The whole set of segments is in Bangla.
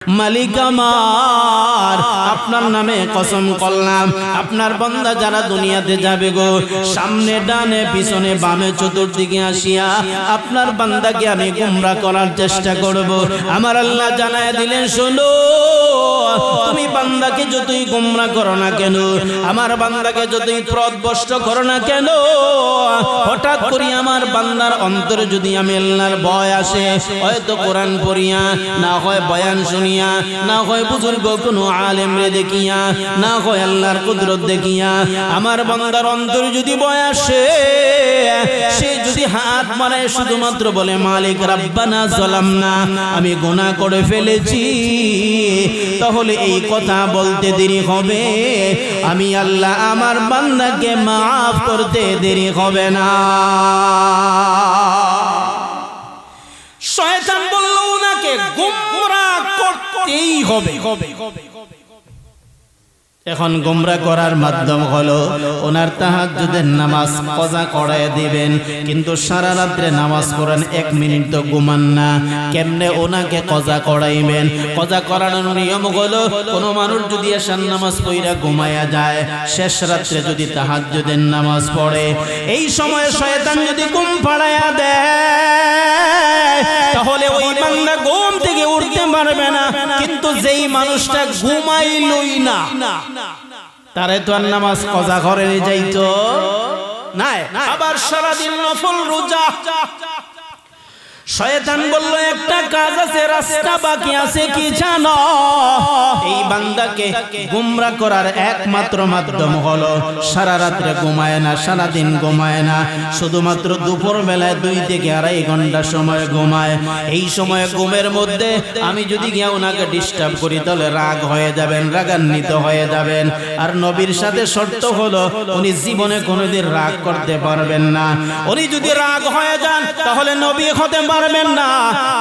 মালিক আমার আপনার নামে কসম করলাম, আপনার বান্দা যারা দুনিয়াতে যাবে গো, সামনে ডানে পিছনে বামে চতুর্দিকে আসিয়া আপনার বান্দাকে আমি গোমরা করার চেষ্টা করব। আমার আল্লাহ জানায় দিলেন, শোনো, তুমি বান্দাকে যতই গোমরা করো না কেন, আমার বান্দাকে যতই পথভ্রষ্ট করো না কেন, হঠাৎ করে আমার বান্দার অন্তরে যদি আমি আল্লাহর ভয় আসে, হয়তো কোরআন পড়িয়া, না হয় বয়ান শুনিয়া, না হয় বুজুর্গ কোনো আলেম রে দেখিয়া, না হয় আল্লাহর কুদরত দেখিয়া, আমার বান্দার অন্তরে যদি ভয় আসে, সে যদি হাত মারে শুধুমাত্র বলে মালিক রাব্বানা যালামনা, আমি গুনাহ করে ফেলেছি, তাহলে এই কথা বলতে দেরি হবে, আমি আল্লাহ আমার বান্দাকে মাফ করতে দেরি হবে না। শয়তান বলল ওনাকে গোমরাহ করতেই হবে। এখন গোমরা করার মাধ্যম হলো ওনার তাহাজ্জুদের নামাজ কজা করায় দিবেন, কিন্তু সারা রাত্রে নামাজ পড়েন, 1 মিনিট তো ঘুমান না, কেমনে ওনাকে কজা করাইবেন? কজা করানোর নিয়ম হলো, কোন মানুষ যদি এশার নামাজ পড়া ঘুমায়া যায়, শেষ রাত্রে যদি তাহাজ্জুদের নামাজ পড়ে, এই সময় শয়তান যদি ঘুম পাড়ায়া দেয়, তাহলে ওই বান্দা ঘুম থেকে উঠতে পারবে না। কিন্তু যেই মানুষটা ঘুমাইলই না, তারে তো আর নামাজ কজা করে যাইতো না। আবার সারাদিন নফল রোজা, শয়তান বলল একটা কাজ আছে, রাস্তা বাকি আছে, কি জানো? এই বান্দাকে গোমরা করার একমাত্র মাধ্যম হলো সারা রাত্রে ঘুমায় না, সারা দিন ঘুমায় না, শুধুমাত্র দুপুর বেলায় 2 থেকে 2.5 ঘন্টা সময় ঘুমায়। এই সময় ঘুমের মধ্যে আমি যদি গিয়ে ওনাকে ডিস্টার্ব করি, তাহলে রাগ হয়ে যাবেন, রাগান্বিত হয়ে যাবেন। আর নবীর সাথে শর্ত হলো উনি জীবনে কোনোদিন রাগ করতে পারবেন না। উনি যদি রাগ হয়ে যান, তাহলে নবী হতে পারবেন না।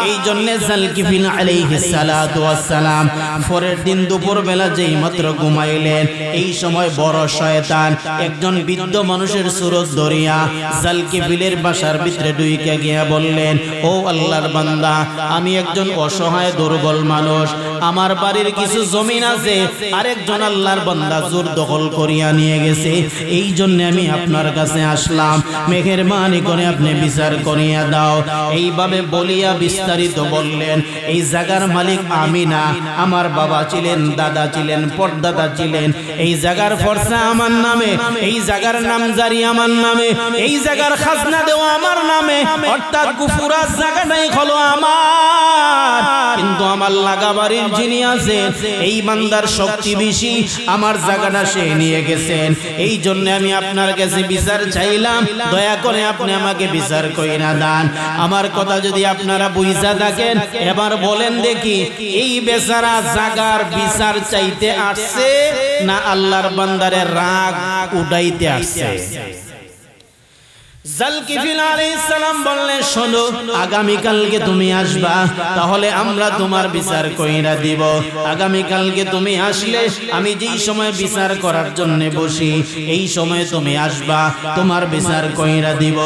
এই জন্য জালকিফিল আলাইহিস সালাতু ওয়াস সালাম পরের দিন দুপুর বেলা যেই মাত্র ঘুমাইলেন, এই সময় বড় শয়তান একজন বৃদ্ধ মানুষের সুরত ধরিয়া জালকিফিলের বাসার ভিতরে ঢুকে গিয়া বললেন, ও আল্লাহর বান্দা, আমি একজন অসহায় দুর্বল মানুষ, আমার বাড়ির কিছু জমিন আছে, আরেকজন আল্লাহর বান্দা জোর দখল করিয়া নিয়ে গেছে, এই জন্য আমি আপনার কাছে আসলাম, মেহেরবানি করে আপনি বিচার করিয়া দাও। এইভাবে বলিয়া বিস্তারিত বললেন, এই জায়গার মালিক আমি না, আমার বাবা ছিলেন, দাদা ছিলেন, পরদাদা ছিলেন, এই জায়গার ফরসা আমার নামে, এই জায়গার নামজারি আমার নামে, এই জায়গার খাজনা দেওয়া আমার নামে, অর্থাৎ পুরা জায়গাটাই হলো আমার, কিন্তু আমার লাগা বাড়ির যিনি আছেন, এই বান্দার শক্তি বেশি, আমার জায়গাটা সে নিয়ে গেছেন, এই জন্য আমি আপনার কাছে বিচার চাইলাম, দয়া করে আপনি আমাকে বিচার কইরা দেন। আমার কথা যদি আপনারা বুঝা থাকেন, এবার বলেন দেখি, এই বেচারা জাগার বিচার চাইতে আসছে না আল্লাহর বান্দারে রাগ উঠাইতে আসছে? জালকিফিল আলাইহিস সালাম বললেন, শোনো, আগামী কালকে তুমি আসবা, তাহলে আমরা তোমার বিচার কইরা দিব। আগামী কালকে তুমি আসলে আমি যেই সময় বিচার করার জন্য বসি, এই সময় তুমি আসবা, তোমার বিচার কইরা দিব।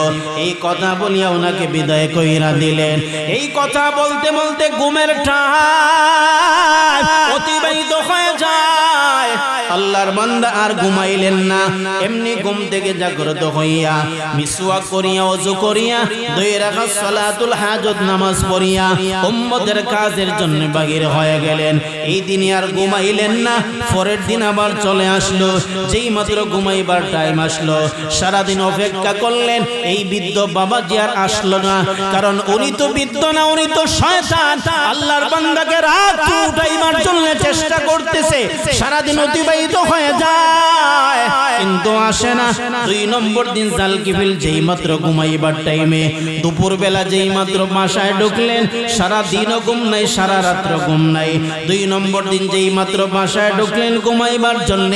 এই কথা বলিয়া ওনাকে বিদায় কইরা দিলেন। এই কথা বলতে বলতে ঘুমের টাইম অতিবাহিত হয়ে যায়। আল্লাহর বান্দা আর ঘুমাইলেন না, এমনি ঘুম থেকে জাগ্রত হইয়া মিসওয়াক করিয়া, ওযু করিয়া, 2 রাকাত সালাতুল হাজত নামাজ পড়িয়া উম্মতের কাজের জন্য বাহির হয়ে গেলেন। এই দিন আর ঘুমাইলেন না। পরের দিন আবার চলে আসলো, যেই মাত্র ঘুমাইবার টাইম আসলো, সারা দিন অপেক্ষা করলেন, এই বৃদ্ধ বাবাজি আর আসলো না, কারণ উনি তো বৃদ্ধ না, উনি তো শয়তান। আল্লাহর বান্দাকে রাত উঠাইবার জন্য চেষ্টা করতেছে, সারা দিন অতিবাহিত হয়ে যায়, কিন্তু আসে না। 2 নম্বর দিন জালকিফিল যেই মাত্র ঘুমাইবার টাইমে, দুপুর বেলা যেই মাত্র বাসায় ঢুকলেন, সারা দিনও ঘুম নাই, সারা রাত্র ঘুম নাই। 2 নম্বর দিন যেই মাত্র বাসায় ঢুকলেন ঘুমাইবার জন্য,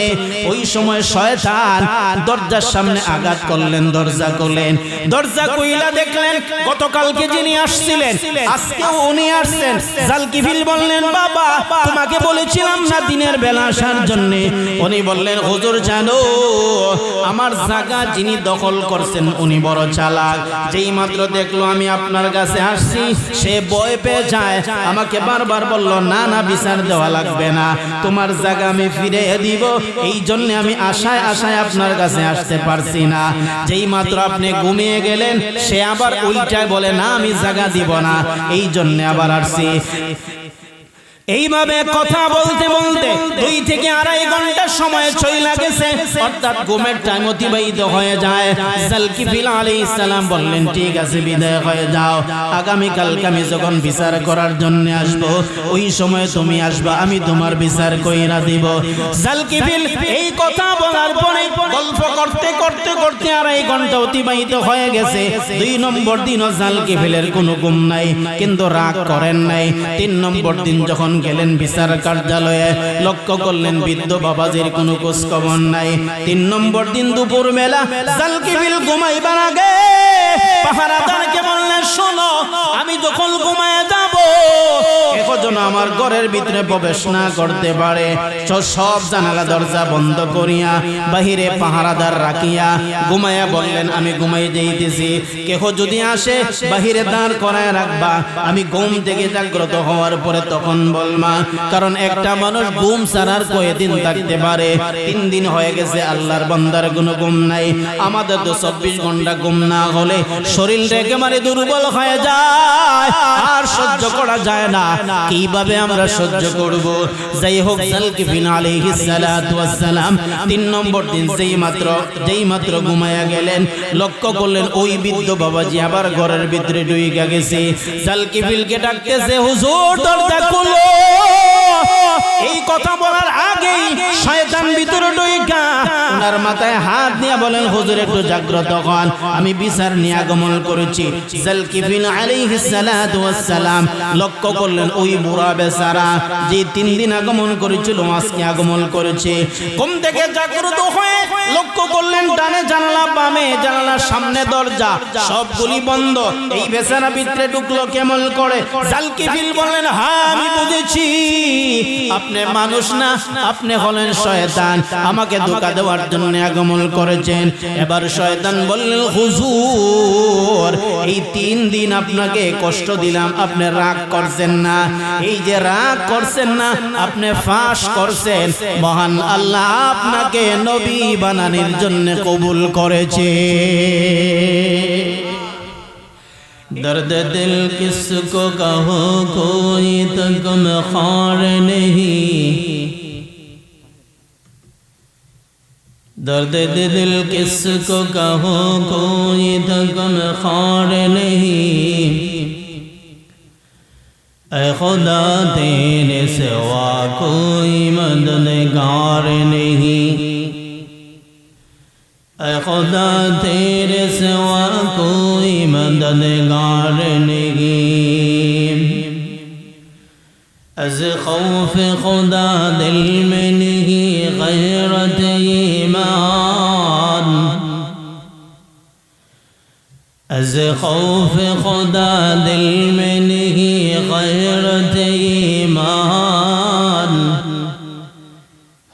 ওই সময় শয়তান দরজার সামনে আঘাত করলেন, দরজা করলেন, দরজা কইলা দেখলেন গতকালকে যিনি আসছিলেন, আজকেও উনি আসছেন। জালকিফিল বললেন, বাবা, তোমাকে বলেছিলাম না দিনের বেলা আসার জন্য? উনি বললেন, হুজুর জানো, আমার জায়গা যিনি দখল করছেন উনি বড় চালাক। যেই মাত্র দেখলো আমি আপনার কাছে আসছি, সে ভয় পেয়ে যায়, আমাকে বারবার বলল না না বিচার দেওয়া লাগবে না, তোমার জায়গা আমি ফিরে দিব। এই জন্য আমি আশায় আশায় আপনার কাছে আসতে পারছি না। যেই মাত্র আপনি ঘুমিয়ে গেলেন, সে আবার উল্টায় বলে না আমি জায়গা দিব না, এই জন্য আবার আসছি। এইভাবে কথা বলতে বলতে 2 থেকে 2.5 ঘন্টা সময় চলে গেছে, অর্থাৎ ঘুমের টাইম অতিবাহিত হয়ে যায়। জালকিফিল আলাইহিস সালাম বললেন ঠিক আছে বিদায় হয়ে যাও, আগামী কালকে আমি যখন বিচার করার জন্য আসব, ওই সময় তুমি আসবা, আমি তোমার বিচার কইরা দিব। জালকিফিল এই কথা বলার পরে গল্প করতে করতে করতে 2.5 ঘন্টা অতিবাহিত হয়ে গেছে। 2 নম্বর দিনও জালকিফিলের কোনো ঘুম নাই, কিন্তু রাগ করেন নাই। 3 নম্বর দিন যখন গেলেন বিচার কার্যালয়ে, লক্ষ্য করলেন বৃদ্ধ বাবাজির কোনো খোঁজ খবর নাই। 3 নম্বর দিন দুপুর বেলা জালকিফিল ঘুমাইবার আগে পাহারাদারকে বললেন শোনো, আমি যখন ঘুমায় যাব এখন আমার ঘরের ভিতরে প্রবেশ না করতে পারে, সব জানালা দরজা বন্ধ করিয়া বাহিরে পাহারাদার রাখিয়া ঘুমায়া বললেন আমি ঘুমাই যাইতেছি, কেহ যদি আসে বাহিরে দাঁড় করায় রাখবা, আমি ঘুম থেকে জাগ্রত হওয়ার পরে তখন বলমা। কারণ একটা মানুষ ঘুম ছাড়ার কয়দিন থাকতে পারে? 3 দিন হয়ে গেছে আল্লাহর বান্দার কোনো ঘুম নাই। আমাদের তো 24 ঘন্টা ঘুম না হলে শরীরটা একেবারে দুর্বল হয়ে যায়, আর সহ্য করা যায় না। কিভাবে আমরা সহ্য করব? যাই হোক, জালকিফিল আলাইহিস সালাতু ওয়াস সালাম 3 নম্বর দিন যেই মাত্র ঘুমায়া গেলেন, লক্ষ্য করলেন ওই বৃদ্ধ বাবাজি আবার ঘরের ভিতরে ঢুইকা গেছে। জালকিফিলকে ডাকতেছে হুজুর দরজা খুলো। এই কথা বলার আগেই শয়তান ভিতরে ঢুইকা ওনার মাথায় হাত দিয়ে বলেন হুজুর একটু জাগ্রত হন, আমি বিচার নিয়ে আগমন করেছি। জালকিফিল আলাইহিস সালাতু ওয়াস সালাম লক্ষ্য করলেন ওই বুড়া বেচারা যে 3 দিন আগমন করেছিল আজকে আগমন করেছে। ঘুম থেকে জাগ্রত হয়ে লক্ষ্য করলেন ডানে জানালা, বামে জানালা, সামনে দরজা সবগুলি বন্ধ। এই বেচারা ভিতরে ঢুকলো কেমন করে? জালকিফিল বললেন হ্যাঁ আমি বুঝেছি, আপনি মানুষ না, আপনি হলেন শয়তান, আমাকে ধোঁকা দেওয়ার জন্য আগমন করেছেন। এবার শয়তান বললেন হুজুর এই 3 দিন আপনাকে কষ্ট দিলাম, আপনি রাগ করছেন না? এই যে রাগ করছেন না, আপনি ফাঁস করছেন, মহান আল্লাহ আপনাকে নবী বানানোর জন্য কবুল করেছে। दर्द दिल किसको कहो कोई तो गमखार नहीं, दर्द दिल किसको कहो कोई तो गमखार नहीं, ऐ खुदा तेरे सिवा कोई मददगार नहीं, ऐ खुदा तेरे सिवा कोई मददगार नहीं, अज़ खौफ खुदा दिल में नहीं गैरत ईमान, अज़ खौफ खुदा दिल में नहीं गैरत ईमान,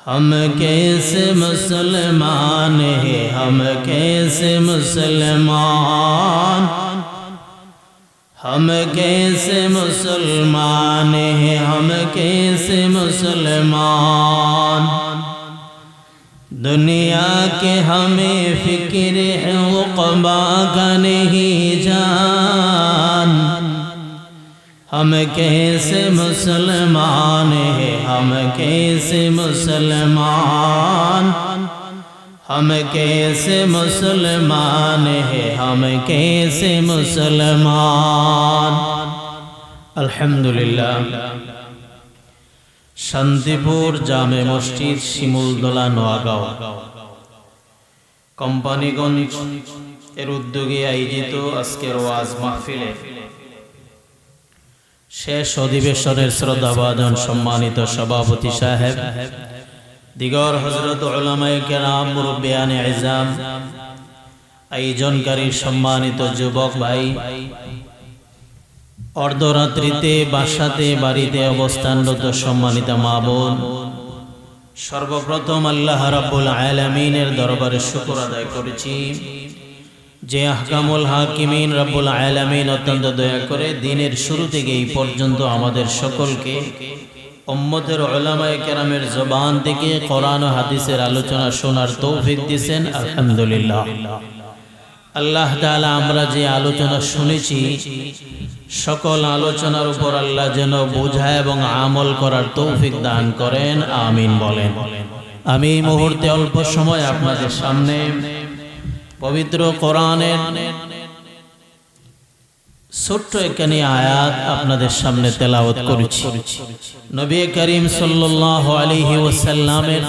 हम कैसे मुसलमान हैं, हम कैसे मुसलमान, हम कैसे मुसलमान हैं, हम कैसे मुसलमान। दुनिया के हमें फिक्र है उक़बा का नहीं जान, हम कैसे मुसलमान हैं, हम कैसे मुसलमान, हम कैसे मुसलमान हैं, हम कैसे मुसलमान। अल्हम्दुलिल्लाह। शांतिपुर जामे मस्जिद শিমুলতলা নোয়াগাঁও কোম্পানিগঞ্জ এর উদ্যোগে আয়োজিত আজকের ওয়াজ মাহফিলে শেষ অধিবেশনের শ্রদ্ধাভাজন সম্মানিত সভাপতি সাহেব, দিগর হযরত উলামায়ে কেরাম, মুরব্বিয়ানে ইজাম, আয়োজনকারী সম্মানিত যুবক ভাই, অর্ধরাত্রিতে বাসাতে বাড়িতে অবস্থানরত সম্মানিত মা বোন, সর্বপ্রথম আল্লাহ রাব্বুল আলামিনের দরবারে শুকর আদায় করেছি যে আহকামুল হাকিমিন রাব্বুল আলামিন অত্যন্ত দয়া করে দিনের শুরু থেকে এই পর্যন্ত আমাদের সকলকে উম্মতের উলামায়ে কেরামের জবান থেকে কোরআন ও হাদিসের আলোচনা শোনার তৌফিক দিয়েছেন। আলহামদুলিল্লাহ। আল্লাহ তাআলা আমরা যে আলোচনা শুনেছি সকল আলোচনার উপর আল্লাহ যেন বোঝা এবং আমল করার তৌফিক দান করেন, আমিন বলেন। আমি এই মুহূর্তে অল্প সময় আপনাদের সামনে পবিত্র কোরআনের ছোট্ট একখানি আয়াত আপনাদের সামনে তেলাওয়াত করেছি। নবী করিম সাল্লাল্লাহু আলাইহি ওয়াসাল্লামের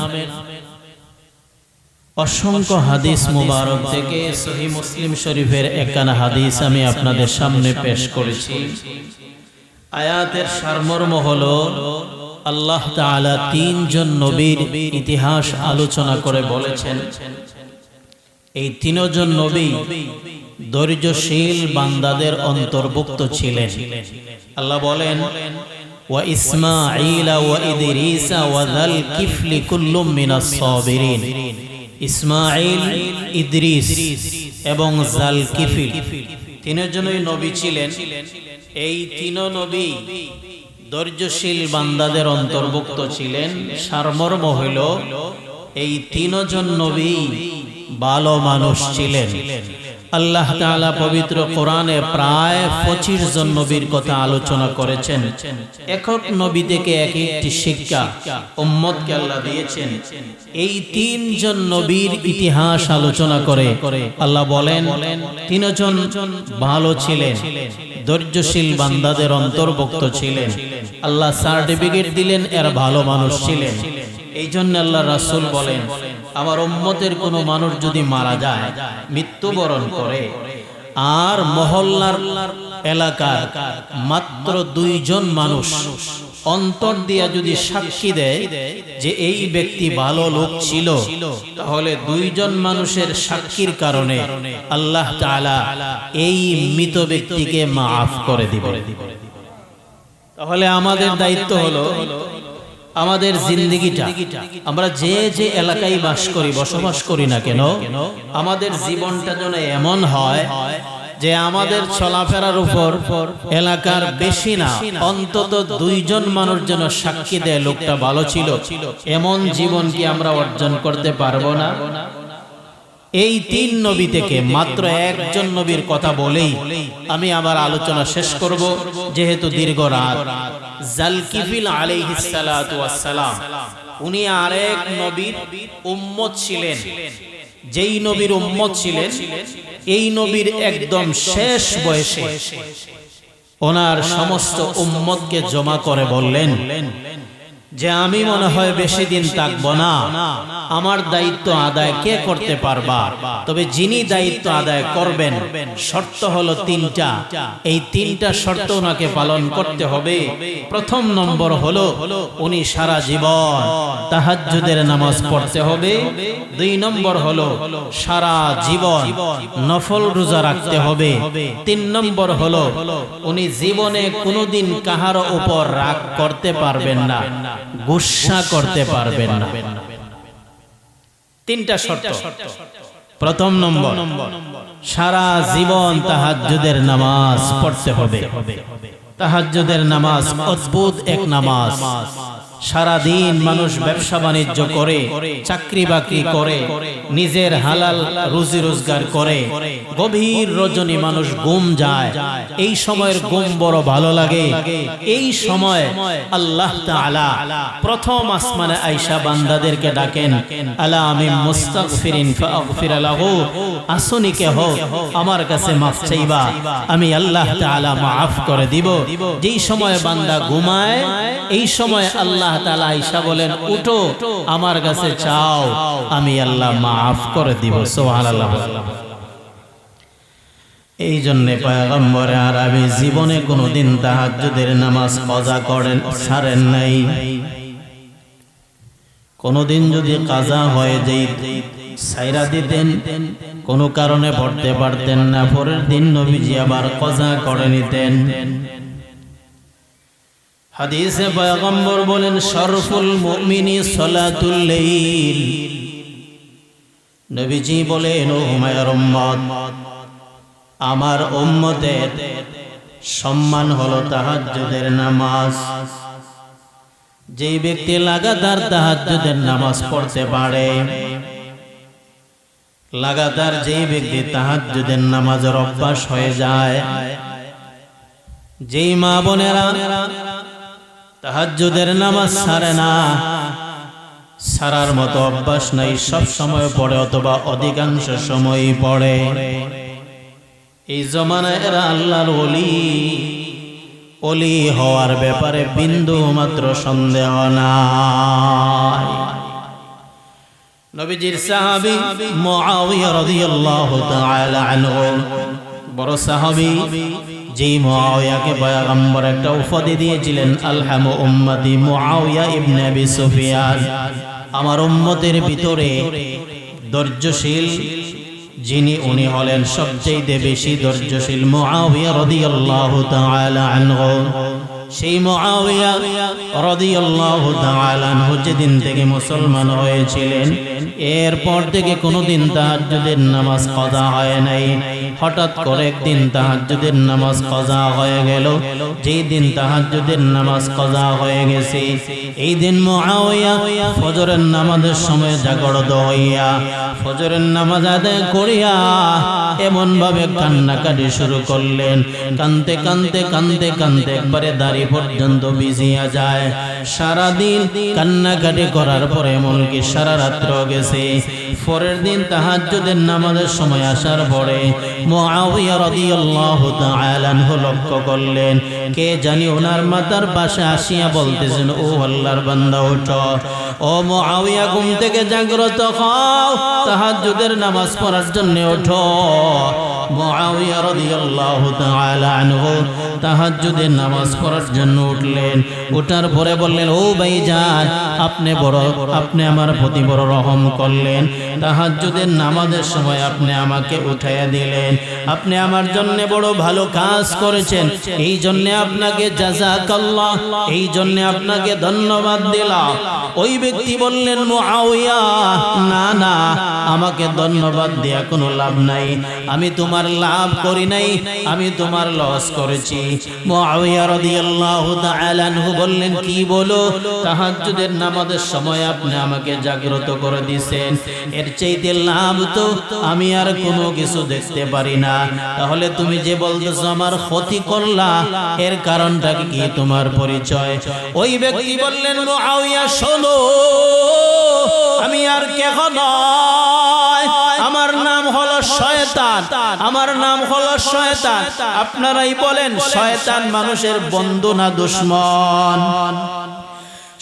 অসংখ্য হাদিস মুবারক থেকে সহিহ মুসলিম শরীফের একখানা হাদিস আমি আপনাদের সামনে পেশ করেছি। আয়াতের সারমর্ম হলো আল্লাহ তাআলা তিনজন নবীর ইতিহাস আলোচনা করে বলেছেন এই তিনজন নবী ধৈর্যশীল বান্দাদের অন্তর্ভুক্ত ছিলেন। আল্লাহ বলেন ওয়া ইসমাঈল ওয়া ইদরিস ওয়া যাল কিফলি কুল্লুম মিনাস সাবিরিন। ইসমাঈল, ইদ্রিস এবং জাল কিফিল তিনজনই নবী ছিলেন। এই তিন নবী ধৈর্যশীল বান্দাদের অন্তর্ভুক্ত ছিলেন। সারমর্ম হইল এই তিনজন নবী ভালো মানুষ ছিলেন। আল্লাহ তাআলা পবিত্র কোরআনে প্রায় 25 জন নবীর কথা আলোচনা করেছেন। এক এক নবী থেকে এক একটি শিক্ষা উম্মতকে আল্লাহ দিয়েছেন। এই তিনজন নবীর ইতিহাস আলোচনা করে আল্লাহ বলেন তিনজন ভালো ছিলেন, ধৈর্যশীল বান্দাদের অন্তর্ভুক্ত ছিলেন। আল্লাহ সার্টিফিকেট দিলেন এর ভালো মানুষ ছিলেন। এই জন্য আল্লাহ রাসূল বলেন আমার উম্মতের কোনো মানুষ যদি মারা যায়, মৃত্যুবরণ করে, আর মহল্লার এলাকার মাত্র 2 জন মানুষ অন্তর দিয়া যদি সাক্ষী দেয় যে এই ব্যক্তি ভালো লোক ছিল, তাহলে 2 জন মানুষের সাক্ষীর কারণে আল্লাহ তাআলা এই মৃত ব্যক্তিকে মাফ করে দিবেন। তাহলে আমাদের দায়িত্ব হলো আমাদের জিন্দেগিটা আমরা যে যে এলাকায় বাস করি, বসবাস করি না কেন, আমাদের জীবনটা যেন এমন হয় যে আমাদের চলাফেরার উপর এলাকার বেশি না অন্তত 2 জন মানুষ যেন সাক্ষী দেয় লোকটা ভালো ছিল। এমন জীবন কি আমরা অর্জন করতে পারবো না? এই 3 নবী থেকে মাত্র একজন নবীর কথা বলেই আমি আমার আলোচনা শেষ করব, যেহেতু দীর্ঘ রাত। জালকিফিল আলাইহিস সালাতু ওয়াস সালাম উনি আরেক নবীর উম্মত ছিলেন। যেই নবীর উম্মত ছিলেন এই নবীর একদম শেষ বয়সে ওনার সমস্ত উম্মতকে জমা করে বললেন যে আমি মনে হয় বেশি দিন থাকবো না, আমার দায়িত্ব আদায় কে করতে পারবা? তবে যিনি দায়িত্ব আদায় করবেন শর্ত হলো 3টা। এই 3টা শর্ত ওনাকে পালন করতে হবে। প্রথম নম্বর হলো উনি সারা জীবন তাহাজ্জুদের নামাজ পড়তে হবে। 2 নম্বর হলো সারা জীবন নফল রোজা রাখতে হবে। 3 নম্বর হলো উনি জীবনে কোনোদিন কাহার উপর রাগ করতে পারবেন না, গুসা করতে পারবেন না। 3টা শর্ত। প্রথম নম্বর সারা জীবন তাহাজ্জুদের নামাজ পড়তে হবে। তাহাজ্জুদের নামাজ অদ্ভুত এক নামাজ। সারা দিন মানুষ ব্যবসা বাণিজ্য করে, চাকরি বাকরি করে, নিজের হালাল রুজি রোজগার করে, গভীর রজনী মানুষ ঘুম যায়। এই সময়ের ঘুম বড় ভালো লাগে। এই সময় আল্লাহ তাআলা প্রথম আসমানে আয়েশা বান্দাদেরকে ডাকেন, আলা আমি মুস্তাগফিরিন ফাগফির লাহু, আসুনি কে হো আমার কাছে মাফ চাইবা, আমি আল্লাহ তাআলা মাফ করে দিব। যেই সময় বান্দা ঘুমায় এই সময় আল্লাহ তাআলা আয়েশা বলেন উঠো আমার কাছে চাও, আমি আল্লাহ মাফ করে দিব। সুবহানাল্লাহ। এই জন্য পয়গম্বর আরবি জীবনে কোনোদিন তাহাজ্জুদের নামাজ কাজা করেন ছাড়েন নাই। কোনোদিন যদি কাজা হয়ে যেই ছাইরা দিতেন, কোনো কারণে পড়তে পারতেন না, পরের দিন নবীজি আবার কাজা করে নিতেন। হাদিসে পয়গম্বর বলেন শরফুল মুমিনি সালাতুল লাইল। নবীজি বলেন ও মায়ের উম্মত, আমার উম্মতের সম্মান হলো তাহাজ্জুদের নামাজ। যেই ব্যক্তি লাগাতার তাহাজ্জুদের নামাজ পড়তে পারে, লাগাতার যেই ব্যক্তি তাহাজ্জুদের নামাজের অভ্যাস হয়ে যায়, যেই মা বোনেরা তাহাজ্জুদের নামাজ ছাড়ে না, ছাড়ার মতো অভ্যাস নাই, সব সময় পড়ে অথবা অধিকাংশ সময়ই পড়ে, এই জমানায় এরা আল্লাহর ওলি হওয়ার ব্যাপারে বিন্দু মাত্র সন্দেহ নাই। নবীজির সাহাবী মুআবিয়া রাদিয়াল্লাহু তাআলা আনহু, বড় সাহাবী, যেই মুআবিয়াকে পয়গম্বর একটা উপাধি দিয়েছিলেন, আলহামু উম্মতি মুআবিয়া ইবনে আবি সুফিয়ান। আমার উম্মতের ভিতরে ধৈর্যশীল যিনি, উনি হলেন সবচেয়ে বেশি ধৈর্যশীল মুআবিয়া রাদিয়াল্লাহু তাআলা আনহু। সেই মুআবিয়া রাদিয়াল্লাহু তাআলা আনহু যেদিন থেকে মুসলমান হয়েছিলেন, এরপর থেকে কোনোদিন তাহাজ্জুদের নামাজ কাজা হয় নাই। হঠাৎ করে একদিন তাহাজ্জুদের নামাজ কাজা হয়ে গেল। যেই দিন তাহাজ্জুদের নামাজ কাজা হয়ে গেছে, এই দিন মুআবিয়া ফজরের নামাজের সময় জাগরত হইয়া ফজরের নামাজ আদায় করিয়া এমন ভাবে কান্নাকাটি শুরু করলেন, কানতে কানতে কানতে কানতে একবারে দাড়ি পর্যন্ত ভিজিয়া যায়। সারাদিন কান্নাকাটি করার পরে এমনকি সারা রাত্র গেছে। পরের দিন তাহাজ্জুদের নামাজের সময় আসার পরে মুআবিয়া রাদিয়াল্লাহু তাআলা আনহু লক্ষ্য করলেন, কে জানি ওনার মাথার পাশে আসিয়া বলতেছেন, ও আল্লাহর বান্দা ওঠো, ও মুআবিয়া ঘুম থেকে জাগ্রত হও, তাহাজ্জুদের নামাজ পড়ার জন্য ওঠো। মুআবিয়া রাদিয়াল্লাহু তাআলা আনহু তাহাজ্জুদের নামাজ পড়ার জন্য উঠলেন। ওঠার পরে বললেন, ও ভাইজান, আপনি আমার প্রতি বড় রহম করলেন, তাহাজ্জুদের নামাজের সময় আপনি আমাকে উঠাইয়া দিলেন, আপনি আমার জন্য বড় ভালো কাজ করেছেন, এই জন্য আপনাকে জাযাকাল্লাহ, এই জন্য আপনাকে ধন্যবাদ দিলাম। ওই ব্যক্তি বললেন, মুআবিয়া, না না, আমাকে ধন্যবাদ দেয়া কোনো লাভ নাই, আমি তোমার লাভ করি নাই, আমি তোমার লস করেছি। মুআবিয়া রাদিয়াল্লাহু তাআলা আনহু বললেন, কি বলো? তাহাজ্জুদের নামাজের সময় আপনি আমাকে জাগ্রত করে দিয়েছেন, এর চাইতে লাভ তো আমি আর কোনো কিছু দেখতে পারি না। তাহলে তুমি যে বলতেছো আমার ক্ষতি করলা, এর কারণটা কি, তোমার পরিচয়? ওই ব্যক্তি বললেন, মুআবিয়া শোনো, আমি আর কেহ নয়, আমার নাম হলো শয়তান, আমার নাম হলো শয়তান। আপনারাই বলেন, শয়তান মানুষের বন্ধু না দুশমন?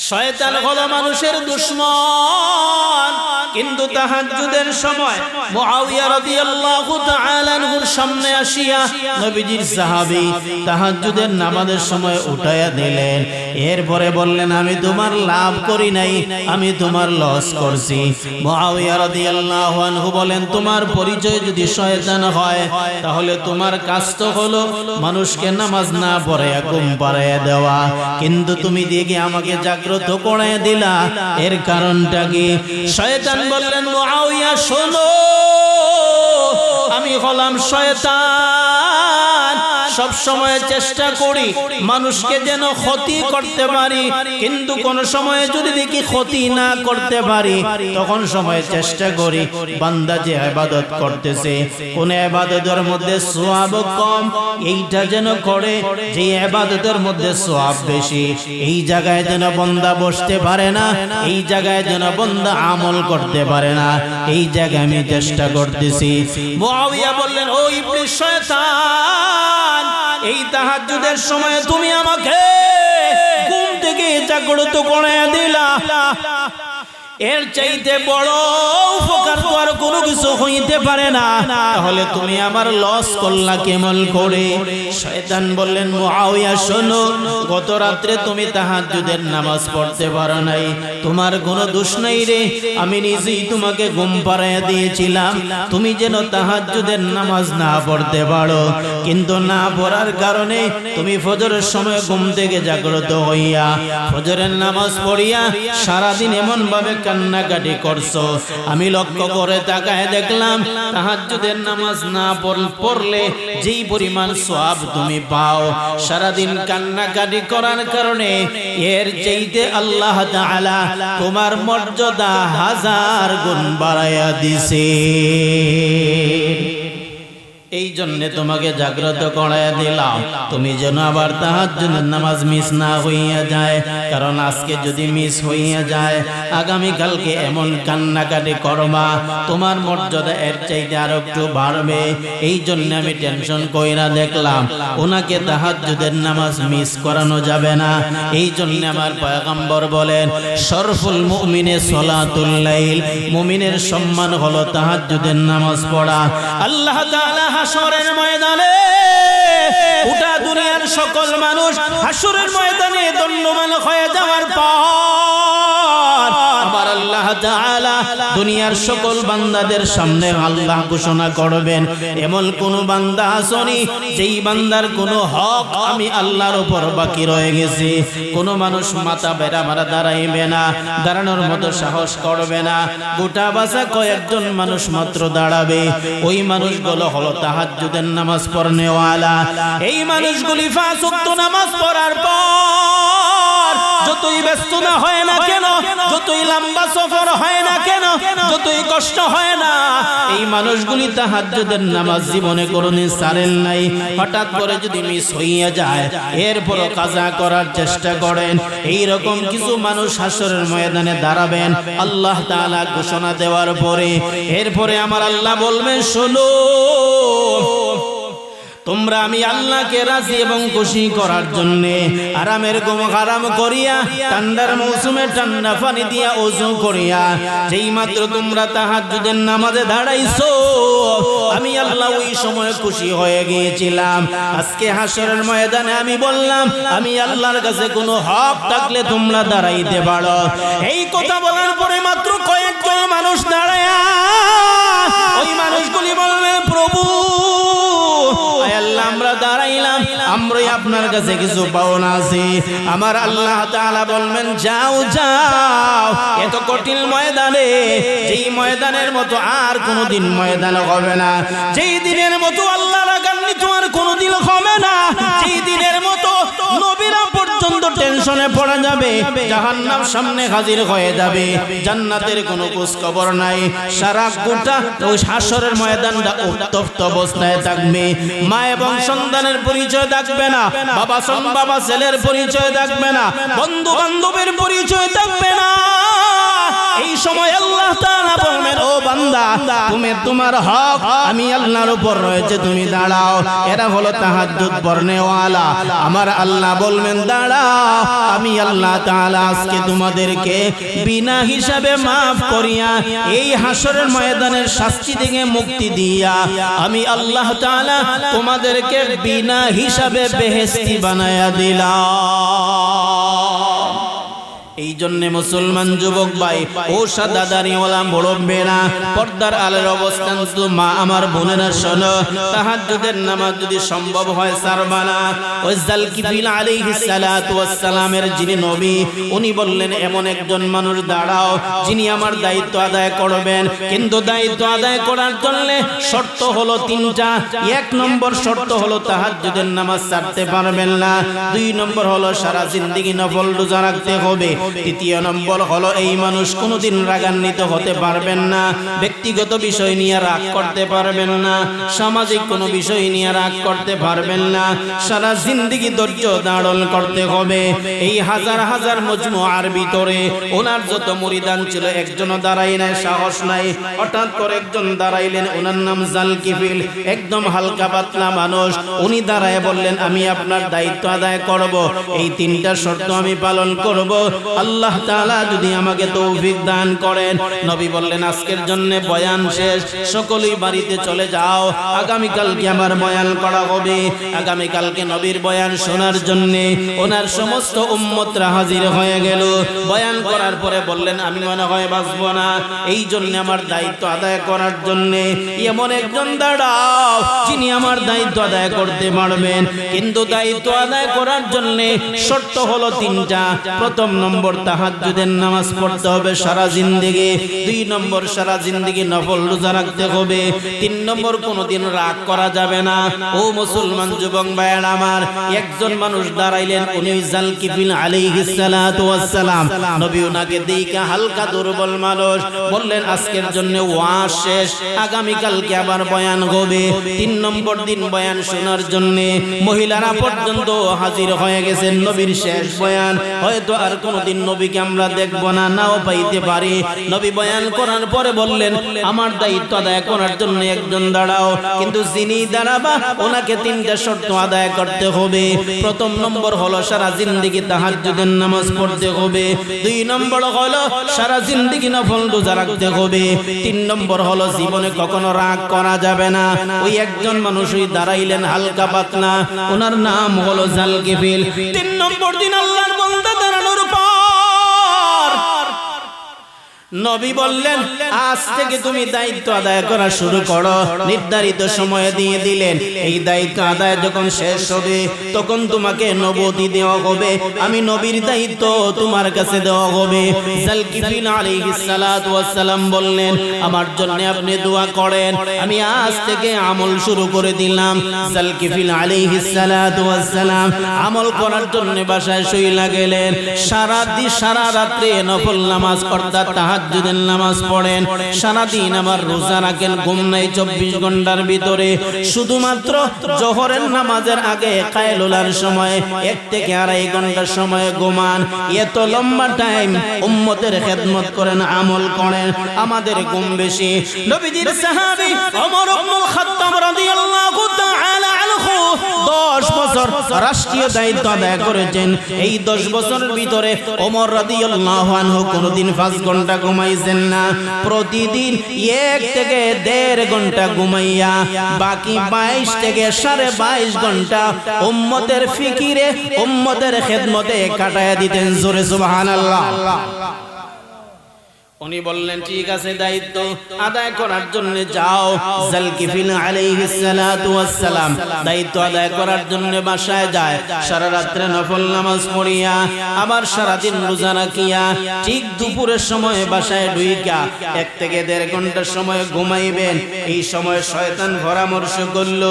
শয়তান হলো মানুষের দুশমন। কিন্তু তাহাজ্জুদের সময় মুআবিয়া রাদিয়াল্লাহু তাআলা আনহুর সামনে আসিয়া নবীজির সাহাবী তাহাজ্জুদের নামাজের সময় উঠাইয়া দিলেন। এরপরে বললেন, আমি তোমার লাভ করি নাই, আমি তোমার লস করছি। মুআবিয়া রাদিয়াল্লাহু আনহু বলেন, তোমার পরিচয় যদি শয়তান হয়, তাহলে তোমার কাজ তো হলো মানুষকে নামাজ না পড়াইয়া ঘুম পাড়াইয়া দেওয়া, কিন্তু তুমি দেখে আমাকে জাগ্রত করে দিলা, এর কারণটা কি? শয়তান বললেন, মুআবিয়া শোনো, আমি হলাম শয়তান, সব সময় চেষ্টা করি মানুষকে যেন ক্ষতি করতে পারি, কিন্তু কোন সময় যদি দেখি ক্ষতি না করতে পারি, তখন সময় চেষ্টা করি বান্দা যে ইবাদত করতেছে, কোন ইবাদতের মধ্যে সওয়াব কম, এইটা যেন করে, যে ইবাদতের মধ্যে সওয়াব বেশি, এই জায়গায় যেন বান্দা বসতে পারে না, এই জায়গায় যেন বান্দা আমল করতে পারে না, এই জায়গায় আমি চেষ্টা করতেছি। মুআবিয়া বললেন, ও ইবলিস শয়তান, এই তাহাজ্জুদের সময় তুমি আমাকে ঘুম থেকে জাগ্রত করে দিলা, এর চাইতে বড় উপকার তো আর কোনো কিছু হইতে পারে না। তাহলে তুমি আমার লস করলা কেমন করে? শয়তান বললেন, মুআবিয়া শোনো, গত রাত্রে তুমি তাহাজ্জুদের নামাজ পড়তে পারো নাই, তোমার কোনো দোষ নাই রে। আমি নিজেই তোমাকে ঘুম পাড়াইয়া দিয়েছিলাম তুমি যেন তাহাজ্জুদের নামাজ না পড়তে পারো, কিন্তু না পড়ার কারণে তুমি ফজরের সময় ঘুম থেকে জাগ্রত হইয়া ফজরের নামাজ পড়িয়া সারাদিন এমন ভাবে কান্নাকাটি করছো। আমি লক্ষ্য করে তাকায় দেখলাম তাহাজ্জুদের নামাজ না পড়লে যেই পরিমাণ সওয়াব তুমি পাও সারাদিন কান্নাকাটি করার কারণে, এর চাইতে আল্লাহ তাআলা তোমার মর্যাদা 1000 গুণ বাড়াইয়া দিছে। এই জন্য তোমাকে জাগ্রত করাইয়া দিলাম, তুমি যেন আবার তাহাজ্জুদের নামাজ মিস না হইয়া যায়। কারণ আজকে যদি মিস হইয়া যায় আগামী কালকে এমন কান্নাকাটি করবা তোমার মর্যাদা এর চাইতে আরো একটু বাড়বে। এই জন্য আমি টেনশন কইরা দেখলাম ওনাকে তাহাজ্জুদের নামাজ মিস করানো যাবে না। এই জন্য আমার পয়গম্বর বলেন, শরফুল মুমিনে সলাতুল লাইল, মুমিনের সম্মান হলো তাহাজ্জুদের নামাজ পড়া। আল্লাহ তাআলা হাসরের ময়দানে গোটা দুনিয়ার সকল মানুষ হাসরের ময়দানে দণ্ডমান হয়ে যাওয়ার পর আমার আল্লাহ তাআলা দুনিয়ার সকল বান্দাদের সামনে আল্লাহ ঘোষণা করবেন, এমন কোন বান্দা আসেনি যেই বান্দার কোনো হক আমি আল্লাহর উপর বাকি রয়ে গেছে। কোন মানুষ মাথা বেড়া মারা দাঁড়াইবে না, দাঁড়ানোর মতো সাহস করবে না। গোটা বাসা কয়েকজন মানুষ মাত্র দাঁড়াবে, ওই মানুষগুলো হলো তাহাজ্জুদের নামাজ পড়নেওয়ালা। এই মানুষগুলি 5 ওয়াক্ত নামাজ পড়ার পর যতই ব্যস্ত না হয় না কেন, যতই লম্বা সফর হয় না কেন, যতই কষ্ট হয় না, এই মানুষগুলি তাহাজ্জুদের নামাজ জীবনে কোনোদিন ছাড়েন নাই। হঠাৎ করে যদি মিস হইয়া যায় এরপরও কাজা করার চেষ্টা করেন। এই রকম কিছু মানুষ হাসরের ময়দানে দাঁড়াবেন আল্লাহ তাআলা ঘোষণা দেওয়ার পরে। এরপরে আমার আল্লাহ বলবেন, শোনো তোমরা আমি আল্লাহকে রাজি এবং খুশি করার জন্য আরামের ঘুম হারাম করিয়া ঠান্ডার মৌসুমে ঠান্ডা পানি দিয়া ওযু করিয়া যেই মাত্র তোমরা তাহাজ্জুদের নামাজে দাঁড়াইছো আমি আল্লাহ ওই সময় খুশি হয়ে গিয়েছিলাম। আজকে হাসরের ময়দানে আমি বললাম আমি আল্লাহর কাছে কোনো হক থাকলে তোমরা দাঁড়াইতে পারো। এই কথা বলার পরে মাত্র কয়েকজন মানুষ দাঁড়ায়া ওই মানুষগুলি বললেন, প্রভু আমরা দাঁড়াইলাম, আমরাই আপনার কাছে কিছু পাওনা আছে। আমার আল্লাহ তাআলা বলবেন, যাও যাও, এত কঠিন ময়দানে, যেই ময়দানের মতো আর কোনোদিন ময়দান হবে না, যেই দিনের মতো আল্লাহ রাগান্বিত আর কোনোদিন হবে না, যেই দিনের মতো নবীরা পর্যন্ত টেনশনে পড়া যাবে, জাহান্নাম সামনে হাজির হয়ে যাবে, জান্নাতের কোনো খোঁজ খবর নাই। সারা গোটা ওই হাসরের ময়দানটা উত্তপ্ত অবস্থায় থাকবে। মা এবং সন্তানের পরিচয় থাকবে না, বাবা ছেলের পরিচয় থাকবে না, বন্ধু বান্ধবের পরিচয় থাকবে না। এই সময় আল্লাহ তাআলা বলবেন, ও বান্দা তুমি তোমার হক আমি আল্লাহর উপর রয়েছে, তুমি দাঁড়াও। এরা হলো তাহাজ্জুদ পড়নেওয়ালা। আমার আল্লাহ বলবেন, দাঁড়াও, আমি আল্লাহ তাআলা আজকে তোমাদেরকে বিনা হিসাবে মাফ করিয়া এই হাসরের ময়দানের শাস্তি থেকে মুক্তি দিয়া আমি আল্লাহ তাআলা তোমাদেরকে বিনা হিসাবে বেহেশতি বানায়া দিলাম। এই জন্য মুসলমান যুবক ভাই ও সাদাদারিওয়ালা মুরব্বিরা, পর্দার আলের অবস্থান তো মা আমার বোনেরা শোনো, তাহাজ্জুদের নামাজ যদি সম্ভব হয় সারবানা। ওই জালকিফিল আলাইহিস সালাতু ওয়াস সালামের যিনি নবী, উনি বললেন এমন একজন মানুষ দাঁড়াও যিনি আমার দায়িত্ব আদায় করবেন, কিন্তু দায়িত্ব আদায় করার জন্য শর্ত হলো 3টা। 1 নম্বর শর্ত হলো তাহাজ্জুদের নামাজ ছাড়তে পারবেন না। 2 নম্বর হলো সারা জিন্দেগি নফল রোজা রাখতে হবে। 3 নম্বর হলো এই মানুষ কোনোদিন রাগান্বিত হতে পারবেন না, ব্যক্তিগত বিষয় নিয়ে রাগ করতে পারবেন না, সামাজিক কোনো বিষয় নিয়ে রাগ করতে পারবেন না, সারা জিন্দেগি ধৈর্য ধারণ করতে হবে। এই হাজার হাজার মজমুআর ভিতরে ওনার যত মুরিদান ছিল একজনও দাঁড়ায় নাই, সাহস নাই। হঠাৎ করে একজন দাঁড়াইলেন, ওনার নাম জালকিফিল, একদম হালকা পাতলা মানুষ। উনি দাঁড়ায় বললেন, আমি আপনার দায়িত্ব আদায় করব, এই 3টা শর্ত আমি পালন করব, আল্লাহ তাআলা যদি আমাকে তৌফিক দান করেন। নবী বললেন আজকের জন্য বয়ান শেষ, সকলেই বাড়িতে চলে যাও, আগামীকালকে আমার বয়ান করা হবে। আগামীকালকে নবীর বয়ান শোনার জন্য ওনার সমস্ত উম্মতরা হাজির হয়ে গেল। বয়ান করার পরে বললেন আমি মনে হয় বাঁচবো না, এই জন্য আমার দায়িত্ব আদায় করার জন্য এমন একজন দাঁড়াও যিনি আমার দায়িত্ব আদায় করতে পারবেন। কিন্তু দায়িত্ব আদায় করার জন্য শর্ত হলো তিনটা। প্রথম নম্বর তাহাজ্জুদের নামাজ পড়তে হবে সারা জিন্দেগি। 2 নম্বর সারা জিন্দেগি নফল রোজা রাখতে হবে। 3 নম্বর কোনোদিন রাগ করা যাবে না। ও মুসলমান যুবক ভাইয়েরা আমার, একজন মানুষ দাঁড়াইলেন, উনি জালকিফিল আলাইহিস সালাতু ওয়াস সালাম। নবী ওনাকে দেখে হালকা দুর্বল মানুষ, বললেন আজকের জন্য ওয়াজ শেষ, আগামীকালকে আবার বয়ান হবে। 3 নম্বর দিন বয়ান শোনার জন্য মহিলারা পর্যন্ত হাজির হয়ে গেছেন নবীর শেষ বয়ান। হয়তো আর কোনোদিন নবীকে আমরা দেখব না, নাও পাইতে পারি। নবী বয়ান করার পরে বললেন আমার দায়িত্ব আদায় করার জন্য একজন দাঁড়াও, কিন্তু যিনি দাঁড়াবা ওনাকে 3টা শর্ত আদায় করতে হবে। প্রথম নম্বর হলো সারা জিন্দেগি তাহাজ্জুদের নামাজ পড়তে হবে। 2 নম্বর হলো সারা জিন্দেগি নফল রোজা রাখতে হবে। 3 নম্বর হলো জীবনে কখনো রাগ করা যাবে না। ওই একজন মানুষই দাঁড়াইলেন হালকা পাতলা, ওনার নাম হলো জালকিফিল। 3 নম্বর দিন আল্লাহর বান্দা দাঁড়ানোর পর নবী বললেন আজ থেকে তুমি দায়িত্ব আদায় করা শুরু করো। নির্ধারিত সময় দিয়ে দিলেন। এই দায়িত্ব আদায় যখন শেষ হবে তখন তোমাকে নবুয়তি দেওয়া হবে, আমি নবীর দায়িত্ব তোমার কাছে দেওয়া হবে। জালকিফিল আলাইহিস সালাতু ওয়াস সালাম বললেন আমার জন্য আপনি দোয়া করেন, আমি আজ থেকে আমল শুরু করে দিলাম। জালকিফিল আলাইহিস সালাতু ওয়াস সালাম আমল করার জন্য বাসায় শুইলা গেলেন। সারা রাত্রে নফল নামাজ অর্থাৎ তাহাজ্জুদের নামাজ পড়েন, সারা দিন আবার রোজা রাখেন, ঘুম নাই 24 ঘন্টার ভিতরে। শুধুমাত্র জোহরের নামাজের আগে কায়লুলার সময় 1 থেকে 2.5 ঘন্টা সময় ঘুমান। এত লম্বা টাইম উম্মতের খেদমত করেন, আমল করেন, আমাদের ঘুম বেশি। নবীজির সাহাবী ওমর ইবনুল খাত্তাব রাদিয়াল্লাহু তাআলা আনহু 10 বছর রাষ্ট্রীয় দায়িত্ব আদায় করেছেন। এই 10 বছরের ভিতরে ওমর রাদিয়াল্লাহু আনহু কোনদিন 5 ঘন্টা ঘুমাইছেন না। প্রতিদিন 1 থেকে 1.5 ঘন্টা ঘুমাইয়া বাকি 22 থেকে 22.5 ঘন্টা উম্মতের ফিকিরে, উম্মতের খেদমতে কাটায়া দিতেন। জোরে সুবহানাল্লাহ। উনি বললেন ঠিক আছে, দায়িত্ব আদায় করার জন্য যাও। জালকিফিল আলাইহিস সালাতু ওয়াস সালাম দায়িত্ব আদায় করার জন্য বাসায় যায়। সারা রাত্রে নফল নামাজ পড়িয়া আবার সারা দিন রোজা রাখিয়া ঠিক দুপুরের সময় বাসায় ঢুইকা 1 থেকে 1.5 ঘন্টা সময় ঘুমাইবেন। এই সময় শয়তান পরামর্শ করল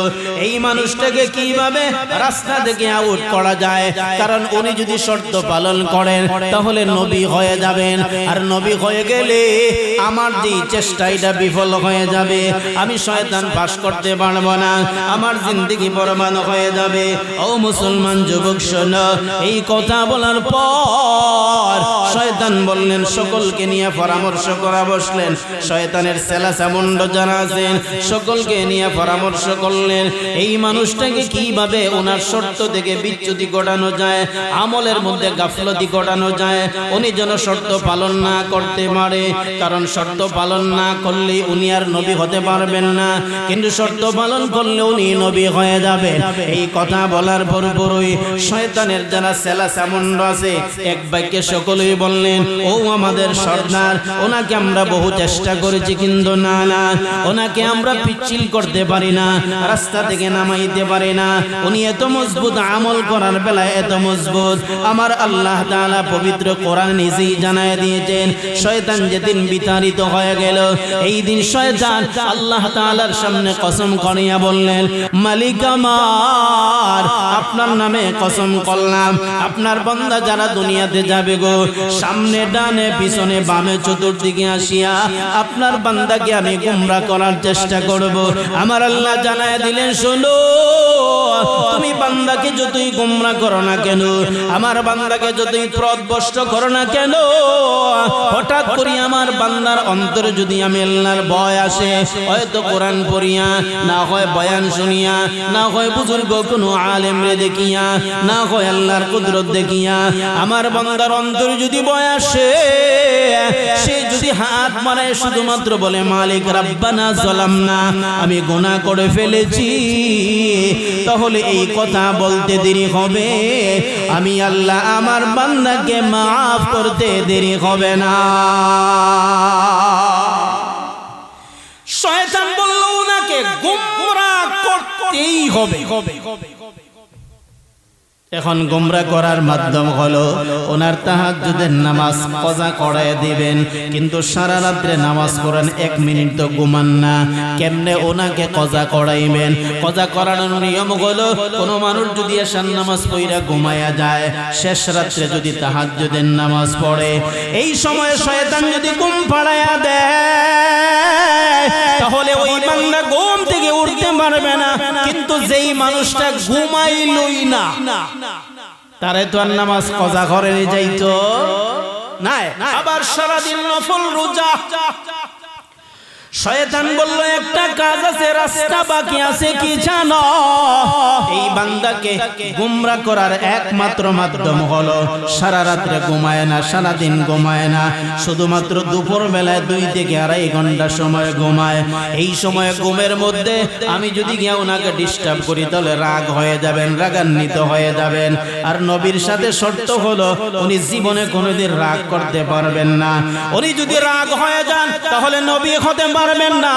এই মানুষটাকে কিভাবে রাস্তা থেকে আউট করা যায়, কারণ উনি যদি শর্ত পালন করেন তাহলে নবী হয়ে যাবেন, আর নবী হয়ে গেলে আমার যে চেষ্টা এটা বিফল হয়ে যাবে, আমি শয়তান পাশ করতে পারবো না, আমার জিন্দেগি বরবাদ হয়ে যাবে। ও মুসলমান যুবক শোনো, এই কথা বলার পর শয়তান বললেন, সকলকে নিয়ে পরামর্শ করা বসলেন। শয়তানের সেলাসা মুন্ড যারা আছেন সকলকে নিয়ে পরামর্শ করলেন এই মানুষটাকে কিভাবে ওনার শর্ত থেকে বিচ্যুতি ঘটানো যায়, আমলের মধ্যে গাফলতি ঘটানো যায়, উনি যেন শর্ত পালন না করতে পারে। কারণ শর্ত পালন না করলে উনি আর নবী হতে পারবেন না, কিন্তু শর্ত পালন করলে উনি নবী হয়ে যাবেন। এই কথা বলার পরপরই শয়তানের যারা সেলাসা মুন্ড আছে এক বাক্যে সকলেই বললেন, ও আমাদের সর্দার, ওনাকে আমরা বহু চেষ্টা করেছি কিন্তু না, ওনাকে আমরা পিচ্ছিল করতে পারি না, রাস্তা থেকে নামাইতে পারি না। উনি এত মজবুত, আমল করার বেলায় এত মজবুত। আমার আল্লাহ তাআলা পবিত্র কোরআন নিজেই জানায় দিয়েছেন, শয়তান যেদিন বিতাড়িত হয়ে গেল এই দিন শয়তান আল্লাহ তাআলার সামনে কসম করিয়া বললেন, মালিক আমার, আপনার নামে কসম করলাম, আপনার বান্দা যারা দুনিয়াতে যাবে গো, সামনে ডানে পিছনে বামে চতুর্দিকে আসিয়া আপনার বান্দাকে আমি গোমরাহ করার চেষ্টা করব। আমার আল্লাহ জানায় দিলেন, শোনো, তুমি বান্দাকে যতই গোমরাহ করো না কেন, আমার বান্দাকে যতই পথভ্রষ্ট করো না কেন, হঠাৎ হঠাৎ করে আমার বান্দার অন্তরে যদি আমি আল্লাহর ভয় আসে, হয়তো কোরআন পড়িয়া, না হয় বয়ান শুনিয়া, না হয় বুজুর্গ কোনো আলেম রে দেখিয়া, না হয় আল্লাহর কুদরত দেখিয়া আমার বান্দার অন্তরে যদি ভয় আসে, সে যদি হাত মারায় শুধুমাত্র বলে মালিক রাব্বানা যালামনা, আমি গুনাহ করে ফেলেছি, তাহলে এই কথা বলতে দেরি হবে, আমি আল্লাহ আমার বান্দাকে মাফ করতে দেরি হবে না। শয়তান বলল ওনাকে গোমরাহ করতেই হবে। এখন গোমরাহ করার মাধ্যম হলো ওনার তাহাজ্জুদের নামাজ কজা করায় দিবেন, কিন্তু সারা রাত্রে নামাজ পড়েন, 1 মিনিট তো ঘুমান না, কেমনে ওনাকে কজা করাইবেন? কজা করানোর নিয়ম হলো কোনো মানুষ যদি এশার নামাজ পড়া ঘুমায়া যায়, শেষ রাত্রে যদি তাহাজ্জুদের নামাজ পড়ে, এই সময় শয়তান যদি ঘুম পাড়ায়া দেয়, তাহলে ওই বান্দা ঘুম থেকে উঠতে পারবে না। কিন্তু যেই মানুষটা ঘুমাইলই না, তারে তো আর নামাজ কজা করে যাইতো না, আবার সারাদিন নফল রোজা। শয়তান বলল একটা কাজ আছে, রাস্তা বাকি আছে, কি জানো? এই বান্দাকে গোমরাহ করার একমাত্র মাধ্যম হলো সারা রাত্রে ঘুমায় না, সারা দিন ঘুমায় না, শুধুমাত্র দুপুর বেলায় 2 থেকে 2.5 ঘন্টা সময় ঘুমায়। এই সময় ঘুমের মধ্যে আমি যদি গিয়ে ওনাকে ডিস্টার্ব করি, তাহলে রাগ হয়ে যাবেন, রাগান্বিত হয়ে যাবেন। আর নবীর সাথে শর্ত হলো উনি জীবনে কোনোদিন রাগ করতে পারবেন না। উনি যদি রাগ হয়ে যান, তাহলে নবী হতে পারবেন না।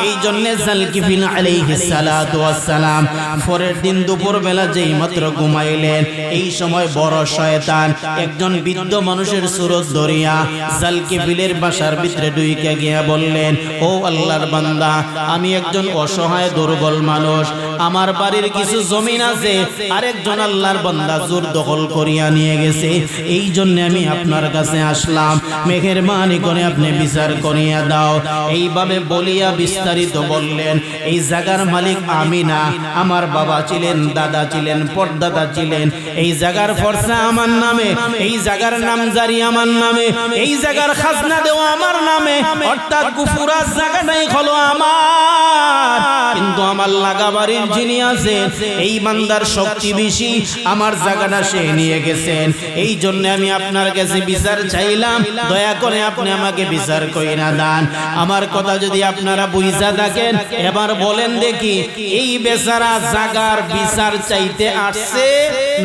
এই জন্য জালকিফিল আলাইহিস সালাতু ওয়াস সালাম পরের দিন দুপুর বেলা যেই মাত্র ঘুমাইলেন, এই সময় বড় শয়তান একজন বৃদ্ধ মানুষের সুরত ধরিয়া জালকিফিলের বাসার ভিতরে ঢুকে গিয়া বললেন, ও আল্লাহর বান্দা, আমি একজন অসহায় দুর্বল মানুষ, আমার বাড়ির কিছু জমিন আছে, আরেকজন আল্লাহর বান্দা জোর দখল করিয়া নিয়ে গেছে, এই জন্য আমি আপনার কাছে আসলাম, মেহেরবানি করে আপনি বিচার করিয়া দাও। এইভাবে বলিয়া বিস্তারিত বললেন। এই জায়গার মালিক আমি না, আমার বাবা ছিলেন, দাদা ছিলেন, পরদাদা ছিলেন, এই জায়গার ফরসা আমার নামে, এই জায়গার নামজারি আমার নামে, এই জায়গার খাজনা দেওয়া আমার নামে, অর্থাৎ পুরা জায়গাটাই হলো আমার। কিন্তু আমার লাগা বাড়ির যিনি আছেন, এই বান্দার শক্তি বেশি, আমার জায়গাটা সে নিয়ে গেছেন, এই জন্য আমি আপনার কাছে বিচার চাইলাম, দয়া করে আপনি আমাকে বিচার কইরা দেন। আমার কথা যদি আপনারা বুঝা থাকেন, এবার বলেন দেখি, এই বেচারা জাগার বিচার চাইতে আসছে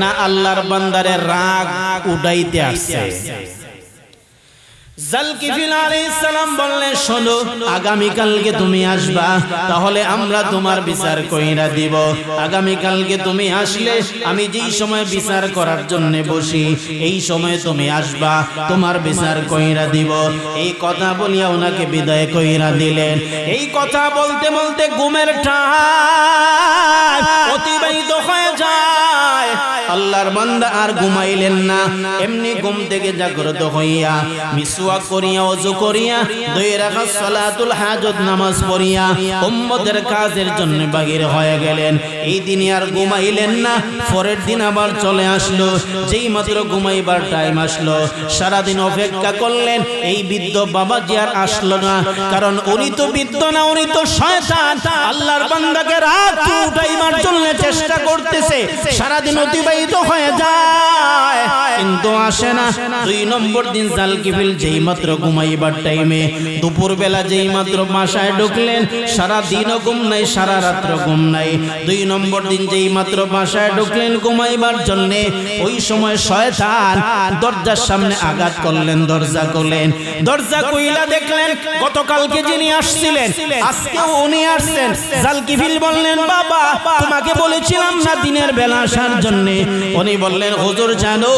না আল্লাহর বান্দারে রাগ উঠাইতে আসছে? জালকিফিল আলাইহিস সালাম বললেন, শোনো, আগামী কালকে তুমি আসবা, তাহলে আমরা তোমার বিচার কইরা দিব। আগামী কালকে তুমি আসলে আমি যেই সময় বিচার করার জন্য বসি, এই সময় তুমি আসবা, তোমার বিচার কইরা দিব। এই কথা বলিয়া ওনাকে বিদায় কইরা দিলেন। এই কথা বলতে বলতে ঘুমের টাইম অতিবাহিত হয়ে যায়। আল্লাহর বান্দা আর ঘুমাইলেন না, এমনি ঘুম থেকে জাগ্রত হইয়া মিসওয়াক করিয়া, ওযু করিয়া, 2 রাকাত সালাতুল হাজত নামাজ পড়িয়া উম্মতের কাজের জন্য বাহির হয়ে গেলেন। এই দিন আর ঘুমাইলেন না। পরের দিন আবার চলে আসলো, যেই মাত্র ঘুমাইবার টাইম আসলো, সারা দিন অপেক্ষা করলেন, এই বৃদ্ধ বাবাজি আর আসলো না, কারণ উনি তো বৃদ্ধ না, উনি তো শয়তান। আল্লাহর বান্দাকে রাত উঠাইবার জন্য চেষ্টা করতেছে, সারা দিন অতিবাহিত হয়ে যায়, কিন্তু আসে না। 2 নম্বর দিন জালকিফিল যেই মাত্র ঘুমাইবার টাইমে, দুপুর বেলা যেই মাত্র বাসায় ঢুকলেন, সারা দিনও ঘুম নাই, সারা রাত্র ঘুম নাই। 2 নম্বর দিন যেই মাত্র বাসায় ঢুকলেন ঘুমাইবার জন্য, ওই সময় শয়তান দরজার সামনে আঘাত করলেন, দরজা করলেন, দরজা কইলা দেখলেন গতকালকে যিনি আসছিলেন আজকে উনি আসছেন। জালকিফিল বললেন, বাবা, তোমাকে বলেছিলাম না দিনের বেলা আসার জন্য? উনি বললেন, হুজুর জানো,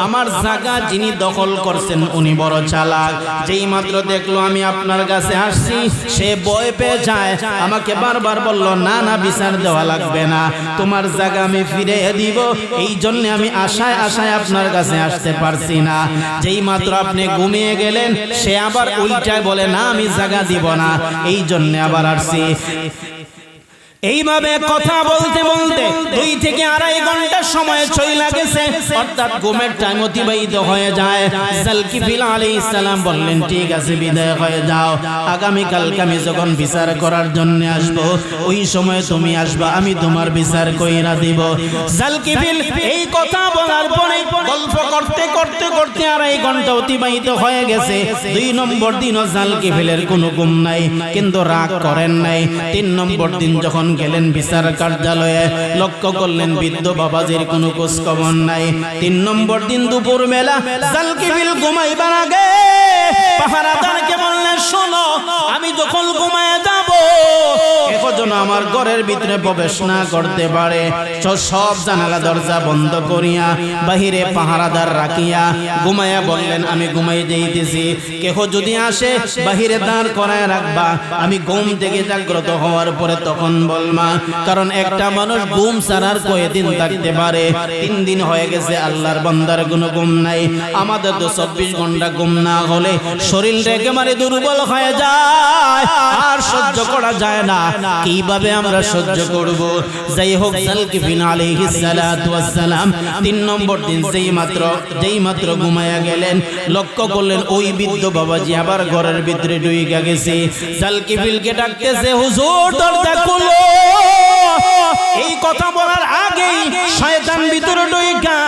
আমার জায়গা যিনি দখল করছেন উনি বড় চালাক, যেই মাত্র দেখলো আমি আপনার কাছে আসছি, সে ভয় পেয়ে যায়, আমাকে বারবার বলল, না না, বিচার দেওয়া লাগবে না, তোমার জায়গা আমি ফিরে দিব, এই জন্য আমি আশায় আশায় আপনার কাছে আসতে পারছি না। যেই মাত্র আপনি ঘুমিয়ে গেলেন, সে আবার উল্টায় বলে, না আমি জায়গা দিব না, এই জন্য আবার আসছি। এইভাবে কথা বলতে বলতে 2 থেকে 2.5 ঘন্টা সময় চলে গেছে, অর্থাৎ ঘুমের টাইম অতিবাহিত হয়ে যায়। জালকিফিল আলাইহিস সালাম বললেন, ঠিক আছে বিদায় হয়ে যাও, আগামী কালকে আমি যখন বিচার করার জন্য আসব ওই সময় তুমি আসবা, আমি তোমার বিচার কইরা দিব। জালকিফিল এই কথা বলার পরে গল্প করতে করতে করতে 2.5 ঘন্টা অতিবাহিত হয়ে গেছে। 2 নম্বর দিনও জালকিফিলের কোনো ঘুম নাই, কিন্তু রাগ করেন নাই। 3 নম্বর দিন যখন গেলেন বিচার কার্যালয়ে, লক্ষ্য করলেন বৃদ্ধ বাবাজির কোনো খোঁজ খবর নাই। 3 নম্বর দিন দুপুর বেলা জালকিফিল ঘুমাইবার আগে পাহারাদারকে বললেন, শোনো, আমি যখন ঘুমায় যাব কেউ যেন আমার ঘরের ভিতরে প্রবেশ না করতে পারে। সব জানালা দরজা বন্ধ করিয়া বাহিরে পাহারাদার রাখিয়া ঘুমাইয়া বললেন, আমি ঘুমাই যাইতেছি, কেহ যদি আসে বাহিরে দাঁড় করায় রাখবা, আমি ঘুম থেকে জাগ্রত হওয়ার পরে তখন বলমা। কারণ একটা মানুষ ঘুম ছাড়ার কয়দিন থাকতে পারে? 3 দিন হয়ে গেছে আল্লাহর বান্দার কোনো ঘুম নাই। আমাদের তো 24 ঘন্টা ঘুম না হলে শরীর একেবারে দুর্বল হয়ে যায়, আর সহ্য করা যায় না। কিভাবে আমরা সহ্য করব? যাই হোক, জালকিফিল আলাইহিস সালাতু ওয়াস সালাম 3 নম্বর দিন যেই মাত্র ঘুমায়া গেলেন, লক্ষ্য করলেন ওই বৃদ্ধ বাবাজি আবার ঘরের ভিতরে ঢুইকা গেছে। জালকিফিলকে ডাকতেছে, হুজুর দরজা খুলো। এই কথা বলার আগেই শয়তান ভিতরে ঢুইকা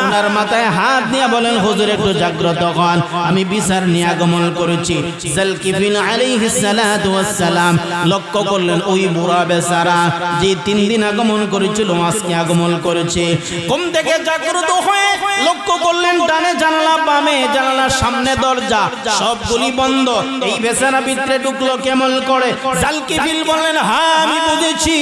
ওনার মাথায় হাত দিয়ে বলেন, হুজুর একটু জাগ্রত হন, আমি বিচার নিয়ে আগমন করেছি। জালকিফিল আলাইহিস সালাতু ওয়াস সালাম লক্ষ্য করলেন ওই বুড়া বেচারা যে 3 দিন আগমন করেছিল আজকে আগমন করেছে। ঘুম থেকে জাগ্রত হয়ে লক্ষ্য করলেন ডানে জানালা, বামে জানালা, সামনে দরজা, সবগুলি বন্ধ। এই বেচারা ভিতরে ঢুকলো কেমন করে? জালকিফিল বললেন, হ্যাঁ আমি বুঝেছি,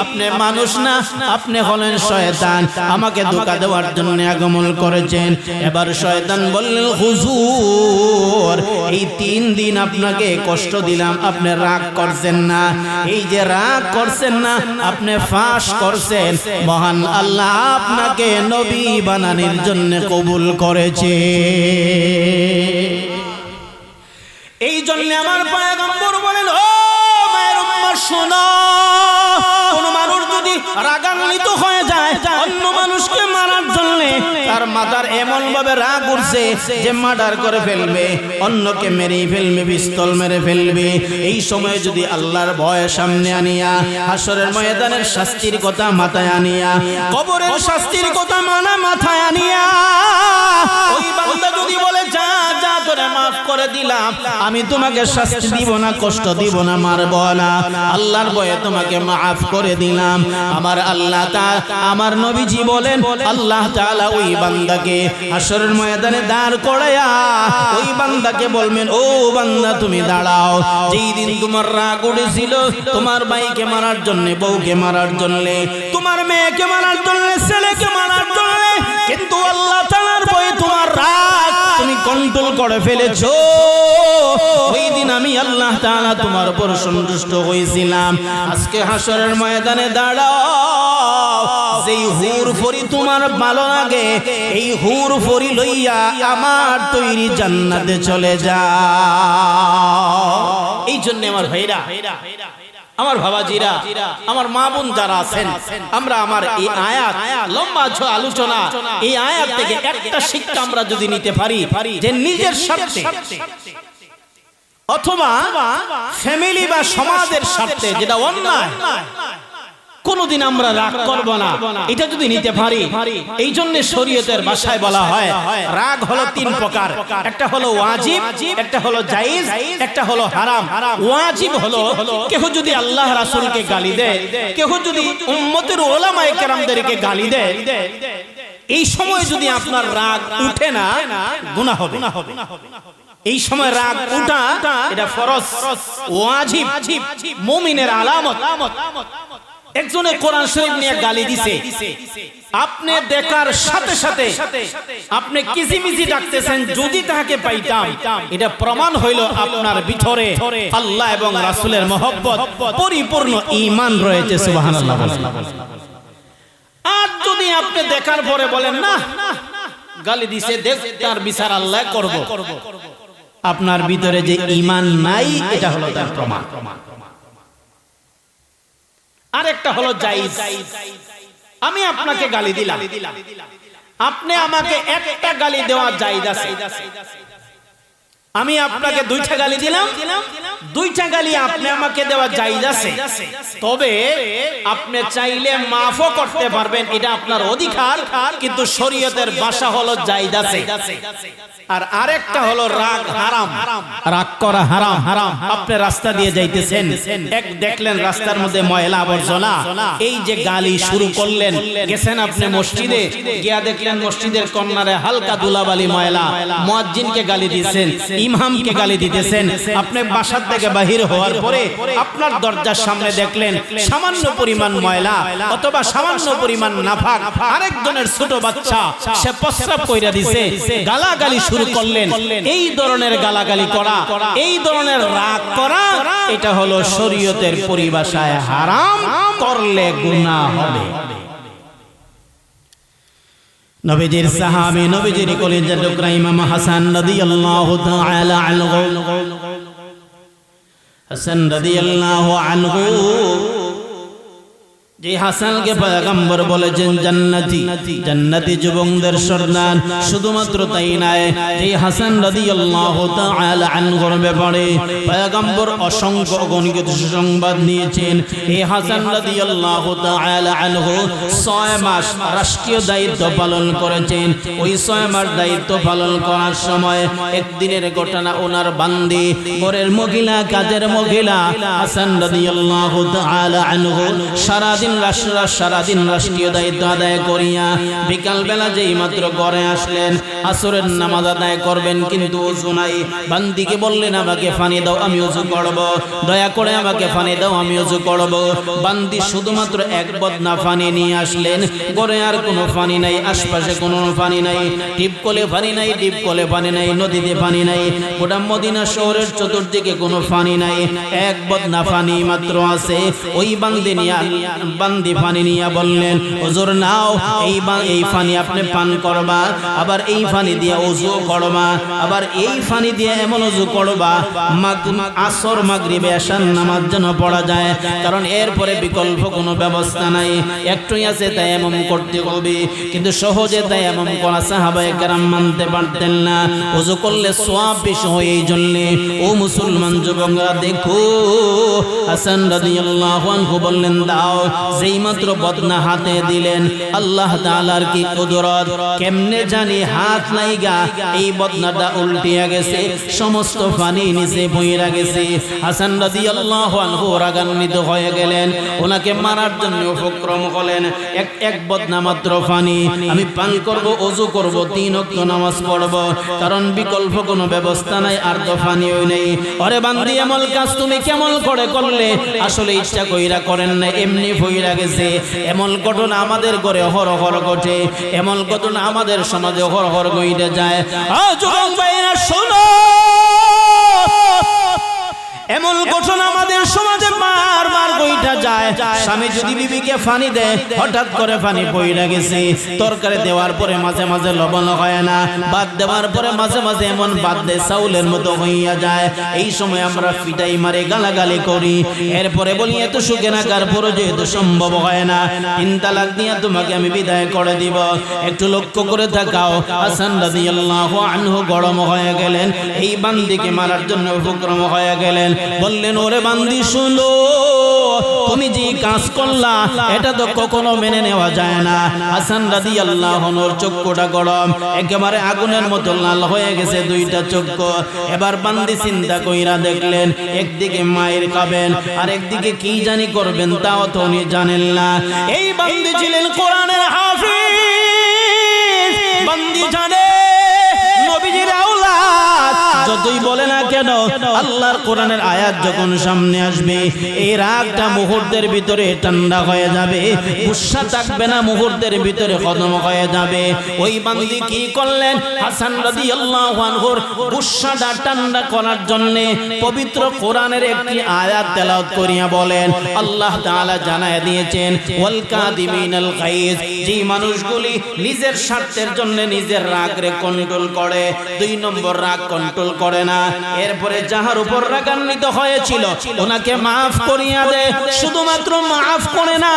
আপনি মানুষ না, আপনি হলেন শয়তান, আমাকে ধোঁকা দেওয়ার জন্য আগমন করেছেন। এবার শয়তান বললেন, হুজুর এই 3 দিন আপনাকে কষ্ট দিলাম, আপনি রাগ করছেন না? এই যে রাগ করছেন না, আপনি ফাঁস করছেন, মহান আল্লাহ আপনাকে নবী বানানোর জন্য কবুল করেছে। এই জন্য আমার পয়গম্বর বলেন, ও মায়ের উম্মত শোনো, কোন মানুষ যদি রাগান্বিত হয়ে যায় অন্য মানুষকে মারার জন্য, তার মাথার এমন ভাবে রাগ উঠছে যে মার্ডার করে ফেলবে, অন্যকে মেরে ফেলবে, পিস্তল মেরে ফেলবে। এই সময় যদি আল্লাহর ভয় সামনে আনিয়া, হাসরের ময়দানের শাস্তির কথা মাথায় আনিয়া, কবরের শাস্তির কথা মাথায় আনিয়া ওই বান্দা যদি বলে, যা যা তোরে মাফ করে দিলাম, আমি তোমাকে শাস্তি দিব না, কষ্ট দিব না, মারব না, আল্লাহর ভয়ে তোমাকে মাফ করে দিলাম। আমার আল্লাহ তাআলা, আমার নবীজি বলেন, আল্লাহ তাআলা ওই বান্দাকে হাসরের ময়দানে দাঁড় করায়া ওই বান্দাকে বলবেন, ও বান্দা তুমি দাঁড়াও, যেই দিন তোমার রাগ উঠেছিল তোমার ভাইকে মারার জন্য, বউকে মারার জন্য, তোমার মেয়েকে মারার জন্য, ছেলেকে মারার জন্য, কিন্তু আল্লাহ তাআলার ভয়ে তোমার রাগ তুমি কন্ট্রোল করে ফেলেছো, ওই দিন আমি আল্লাহ তাআলা তোমার উপর সন্তুষ্ট হয়েছিলাম। আজকে হাসরের ময়দানে দাঁড়াও, যেই হুর ফরি তোমার ভালো লাগে, এই হুর ফরি লইয়া আমার তৈরি জান্নাতে চলে যাও। এই জন্য আমার ভাইরা, আমার বাবাজিরা, আমার মা বোন যারা আছেন, আমরা আমার এই আয়াত, লম্বা আলোচনা, এই আয়াত থেকে একটা শিক্ষা আমরা যদি নিতে পারি যে নিজের স্বার্থে অথবা ফ্যামিলি বা সমাজের স্বার্থে যেটা অন্যায়, কোনদিন আমরা রাগ করব না, এটা যদি নিতে পারি। এই জন্য শরীয়তের ভাষায় বলা হয় রাগ হলো 3 প্রকার, একটা হলো ওয়াজিব, একটা হলো জায়েজ, একটা হলো হারাম। ওয়াজিব হলো কেউ যদি আল্লাহ রাসূলকে গালি দেয়, কেউ যদি উম্মতের উলামায়ে কেরামদেরকে গালি দেয়, এই সময় যদি আপনার রাগ উঠে না, গুনাহ হবে। এই সময় রাগ উঠা এটা ফরজ, ওয়াজিব, মুমিনের আলামত। একজনে কোরআন শরীফ নিয়ে গালি দিছে, আপনি দেখার সাথে সাথে আপনি কিজিমিজি ডাকতেছেন, যদি তাকে পাইতাম, এটা প্রমাণ হইল আপনার ভিতরে আল্লাহ এবং রাসূলের মহব্বত, পরিপূর্ণ ঈমান রয়েছে। সুবহানাল্লাহ। আর যদি আপনি দেখার পরে বলেন না, গালি দিছে, দেখ তার বিচার আল্লাহ করব, আপনার ভিতরে যে ঈমান নাই, এটা হলো তার প্রমাণ। আরেকটা হলো জায়েজ। আমি আপনাকে গালি দিলাম, আপনি আমাকে একটা গালি দেওয়া জায়েজ আছে। আমি আপনাকে দুইটা গালি দিলাম, দুইটা গালি আপনি আমাকে দেওয়া জায়েজ আছে। তবে আপনি চাইলে মাফও করতে পারবেন, এটা আপনার অধিকার, কিন্তু শরীয়তের ভাষা হলো জায়েজ আছে। আর আরেকটা হলো রাগ হারাম, রাগ করা হারাম। আপনি রাস্তা দিয়ে যাইতেছেন, এক দেখলেন রাস্তার মধ্যে ময়লা আবর্জনা, এই যে গালি শুরু করলেন। গেছেন আপনি মসজিদে, গিয়া দেখলেন মসজিদের কর্নারে হালকা ধুলাবালি ময়লা, মুয়াজ্জিনকে গালি দিয়েছেন, ইমামকে গালি দিতেছেন। আপনি বাসা থেকে বাহির হওয়ার পরে আপনার দরজার সামনে দেখলেন সামান্য পরিমাণ ময়লা অথবা সামান্য পরিমাণ নাফাক, আরেকজনের ছোট বাচ্চা সে প্রস্রাব কইরা দিছে, গালাগালি শুরু করলেন। এই ধরনের গালাগালি করা, এই ধরনের রাগ করা, এটা হলো শরীয়তের পরিভাষায় হারাম, করলে গুনাহ হবে। নবীজির সাহাবী, নবীজির কলিজার টুকরা ইমাম হাসান রাদিয়াল্লাহু তাআলা আনহু, হাসান রাদিয়াল্লাহু আনহু, যে হাসানকে পয়গম্বর বলেছেন জান্নাতি, জান্নাতি যুবকদের সর্দার। শুধুমাত্র তাই নয়, যে হাসান রাদিয়াল্লাহু তাআলা আনহুর ব্যাপারে পয়গম্বর অসংখ্য অগণিত সুসংবাদ নিয়েছেন। এই হাসান রাদিয়াল্লাহু তাআলা আনহু 6 মাস রাষ্ট্রীয় দায়িত্ব পালন করেছেন। ওই 6 মাস দায়িত্ব পালন করার সময় একদিনের ঘটনা, ওনার বান্দি, ঘরের মহিলা, কাজের মহিলা হাসান রাদিয়াল্লাহু তাআলা আনহু সারাদিন রাষ্ট্রীয় দায়িত্ব আদায় করিয়া বিকাল বেলা যেই মাত্র ঘরে আসলেন, আসরের নামাজ আদায় করবেন, কিন্তু ওযু নাই। বান্দিকে বললেন আমাকে পানি দাও, আমি ওযু করব, দয়া করে আমাকে পানি দাও, আমি ওযু করব। বান্দি শুধুমাত্র এক বদনা পানি নিয়ে আসলেন, ঘরে আর কোনো পানি নাই, আশপাশে কোনো পানি নাই, টিপকলে পানি নাই, ডিপকলে পানি নাই, নদীতে পানি নাই, গোটা মদিনা শহরের চতুর্দিকে কোনো পানি নাই, এক বদনা পানি মাত্র আছে। ওই বান্দি পানি নিয়ে বললেন হুজুর নাও, এই পানি আপনি পান করবা, আবার এই পানি দিয়ে ওযু করবা, আবার এই পানি দিয়ে এমন ওযু করবা আসর মাগরিব এশার নামাজ যেন পড়া যায়, কারণ এরপরে বিকল্প কোনো ব্যবস্থা নাই। একটুই আছে তাই এমন করতে হবে, কিন্তু সহজে তাই এমন করা সাহাবায়ে কেরাম মানতে পারতেন না। ওযু করলে সওয়াব বেশি হয়, এই জন্য ও মুসলমান যুবকরা দেখো, হাসান রাদিয়াল্লাহু আনহু বললেন দাও। যেই মাত্র বদনা হাতে দিলেন, আল্লাহ তাআলার কি কুদরত, কেমনে জানি হাত লাইগা এই বদনাটা উল্টিয়া গেছে, সমস্ত পানি নিচে বইরা গেছে। হাসান রাদিয়াল্লাহু আনহু রাগান্বিত হয়ে গেলেন, ওনাকে মারার জন্য উপক্রম হলেন। এক বদনা মাত্র পানি আমি পান করব, ওযু করব, 3 ওয়াক্ত নামাজ পড়ব, কারণ বিকল্প কোনো ব্যবস্থা নাই, আর তো পানিও নেই। আরে বান্দি, এমন কাজ তুমি কেমন করে করলে? আসলে ইচ্ছা কইরা করেন না, এমনি হইরা গেছে। এমন ঘটনা আমাদের ঘরে হরহর ঘটে, এমন ঘটনা আমাদের সমাজে হরহর ঘটে যায়। যুবক ভাইরা শোনো, এমন ঘটনা আমাদের সমাজে বারবার ঘটে যায়। স্বামী যদি বিবিকে পানি দেয়, হঠাৎ করে পানি পইড়া গেছে, তরকারি দেওয়ার পরে মাঝে মাঝে লবণ হয় না, ভাত দেওয়ার পরে মাঝে মাঝে এমন ভাত দেয় চাউলের মতো হইয়া যায়। এই সময় আমরা পিটাই মারে, গালাগালি করি, এরপরে বলি এত সুখে না কার পরে যেহেতু সম্ভব হয় না, 3 তালাক দিয়া তোমাকে আমি বিদায় করে দিব। একটু লক্ষ্য করে তাকাও, হাসান রাদিয়াল্লাহু আনহু গরম হয়ে গেলেন, এই বান্দিকে মারার জন্য উপক্রম হয়ে গেলেন। বললেন ওরে বান্দি শুনো, তুমি যে কাজ করলা এটা তো কখনো মেনে নেওয়া যায় না। হাসান রাদিয়াল্লাহু আনহুর চক্ষুটা গরম, একেবারে আগুনের মতো লাল হয়ে গেছে 2টা চক্ষু। এবার বান্দি চিন্তা কইরা দেখলেন, একদিকে মায়ের খাবেন আর একদিকে কি জানি করবেন, তাও তো উনি জানেন না। এই বান্দি ছিলেন কোরআনের হাফিজ, বান্দি জানে নবীজির আওলাদ। যতই বলে না কেন, আল্লাহর কোরআনের আয়াত যখন সামনে আসবে, এই রাগটা মুহূর্তের ভিতরে ঠান্ডা হয়ে যাবে, গুসা থাকবে না, মুহূর্তের ভিতরে খতম হয়ে যাবে। ওই বান্দি কি করলেন? হাসান রাদিয়াল্লাহু আনহুর গুসাটা ঠান্ডা করার জন্য পবিত্র কোরআনের একটি আয়াত তেলাওয়াত করিয়া বলেন, আল্লাহ তাআলা জানায় দিয়েছেন ওয়াল কাদিমিনাল গায়জ, যে মানুষগুলি নিজের স্বার্থের জন্য নিজের রাগরে কন্ট্রোল করে, 2 নম্বর রাগ কন্ট্রোল করে না, এরপরে যাহার উপর রাগান্বিত হয়েছিল ওনাকে মাফ করিয়া দে। শুধুমাত্র মাফ করে না,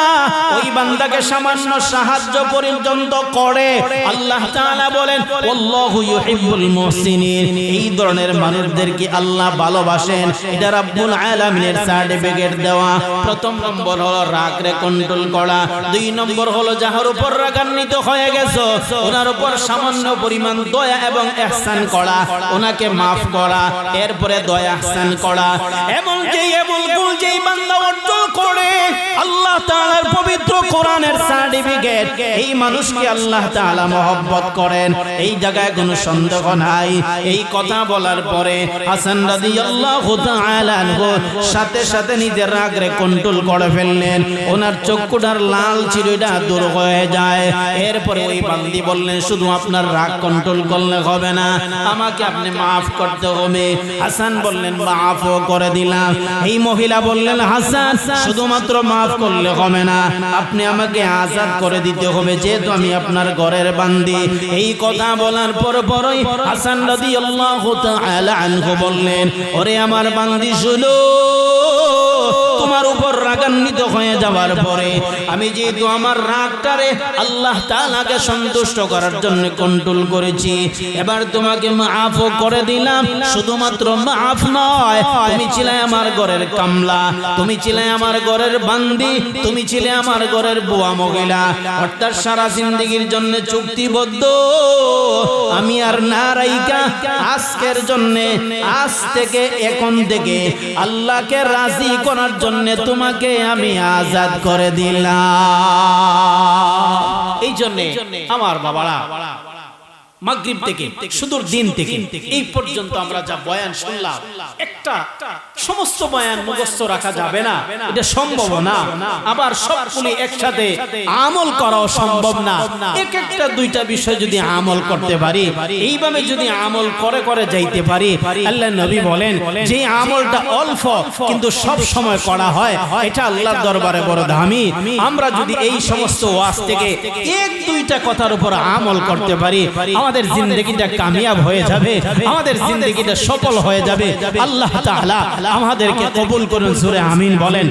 ওই বান্দাকে সামান্য সাহায্য পর্যন্ত করে। আল্লাহ তাআলা বলেন আল্লাহু ইউহিব্বুল মুহসিনিন। এই ধরনের মানুষদেরকে আল্লাহ ভালোবাসেন। এটা রাব্বুল আলামিনের সার্টিফিকেট দেওয়া। প্রথম নম্বর হলো রাগরে কন্ট্রোল করা। দুই নম্বর হলো যাহার উপর রাগান্বিত হয়ে গেছো ওনার উপর সামান্য পরিমাণ দয়া এবং ইহসান করা, ওনাকে মাফ করা, এরপরে দয়া ইহসান করা। এমনকি এমন যেই বান্দা অর্জন করে আল্লাহ তাআলার পবিত্র কোরআনের সার্টিফিকেট, এই মানুষকে আল্লাহ তাআলা মহব্বত করেন। এই জায়গায় কোনো সন্দেহ নাই। এই কথা বলার পরে হাসান রাদিয়াল্লাহু তাআলা আনহু সাথে সাথে নিজের রাগরে কন্ট্রোল করে ফেললেন। ওনার চক্ষুটার লাল চিরুটা দূর হয়ে যায়। এরপরে ওই বান্দি বললেন শুধু আপনার রাগ কন্ট্রোল করলে হবে না, আমাকে আপনি মাফ করতে হবে। হাসান বললেন মাফও করে দিলাম। এই মহিলা বললেন হাসান শুধুমাত্র মাফ করলে হবে না, আপনি আমাকে আজাদ করে দিতে হবে, যেহেতু আমি আপনার ঘরের বান্দি। এই কথা বলার পরই হাসান রাদিয়াল্লাহু তাআলা আনহু বললেন ওরে আমার বান্দি শুনো, তোমার উপর রাগান্বিত হয়ে যাওয়ার পরে আমি যেহেতু আমার রাগটারে আল্লাহ তাআলাকে সন্তুষ্ট করার জন্য কন্ট্রোল করেছি, এবার তোমাকে মাফও করে দিলাম। শুধুমাত্র মাফ নয়, তুমি ছিলে আমার ঘরের কামলা, তুমি ছিলে আমার ঘরের বান্দি, তুমি ছিলে আমার ঘরের বুয়া মহিলা, অর্থাৎ সারা জিন্দেগীর জন্য চুক্তিবদ্ধ। আমি আর না রাইকা আজকের জন্য, আজ থেকে এখন থেকে আল্লাহকে রাজি করার জন্য তোমাকে আমি আজাদ করে দিলাম। এই জন্য আমার বাবারা মাগরিব থেকে সুদূর দিন থেকে এই পর্যন্ত আমরা যা বয়ান শুনলাম, একটা সমস্ত বয়ান মুখস্থ রাখা যাবে না, এটা সম্ভব না। আবার সবগুলি একসাথে আমল করাও সম্ভব না। এক একটা দুইটা বিষয় যদি আমল করতে পারি, এইভাবে যদি আমল করে করে যাইতে পারি, আল্লাহ নবী বলেন যে আমলটা অল্প কিন্তু সব সময় করা হয়, এটা আল্লাহর দরবারে বড় দামি। আমরা যদি এই সমস্ত ওয়াজ থেকে এক দুইটা কথার উপর আমল করতে পারি, আমাদের জিন্দেগিটা কামিয়াব হয়ে যাবে, আমাদের জিন্দেগিটা সফল হয়ে যাবে। আল্লাহ তাআলা আমাদেরকে কবুল করুন। সূরা আমিন বলেন।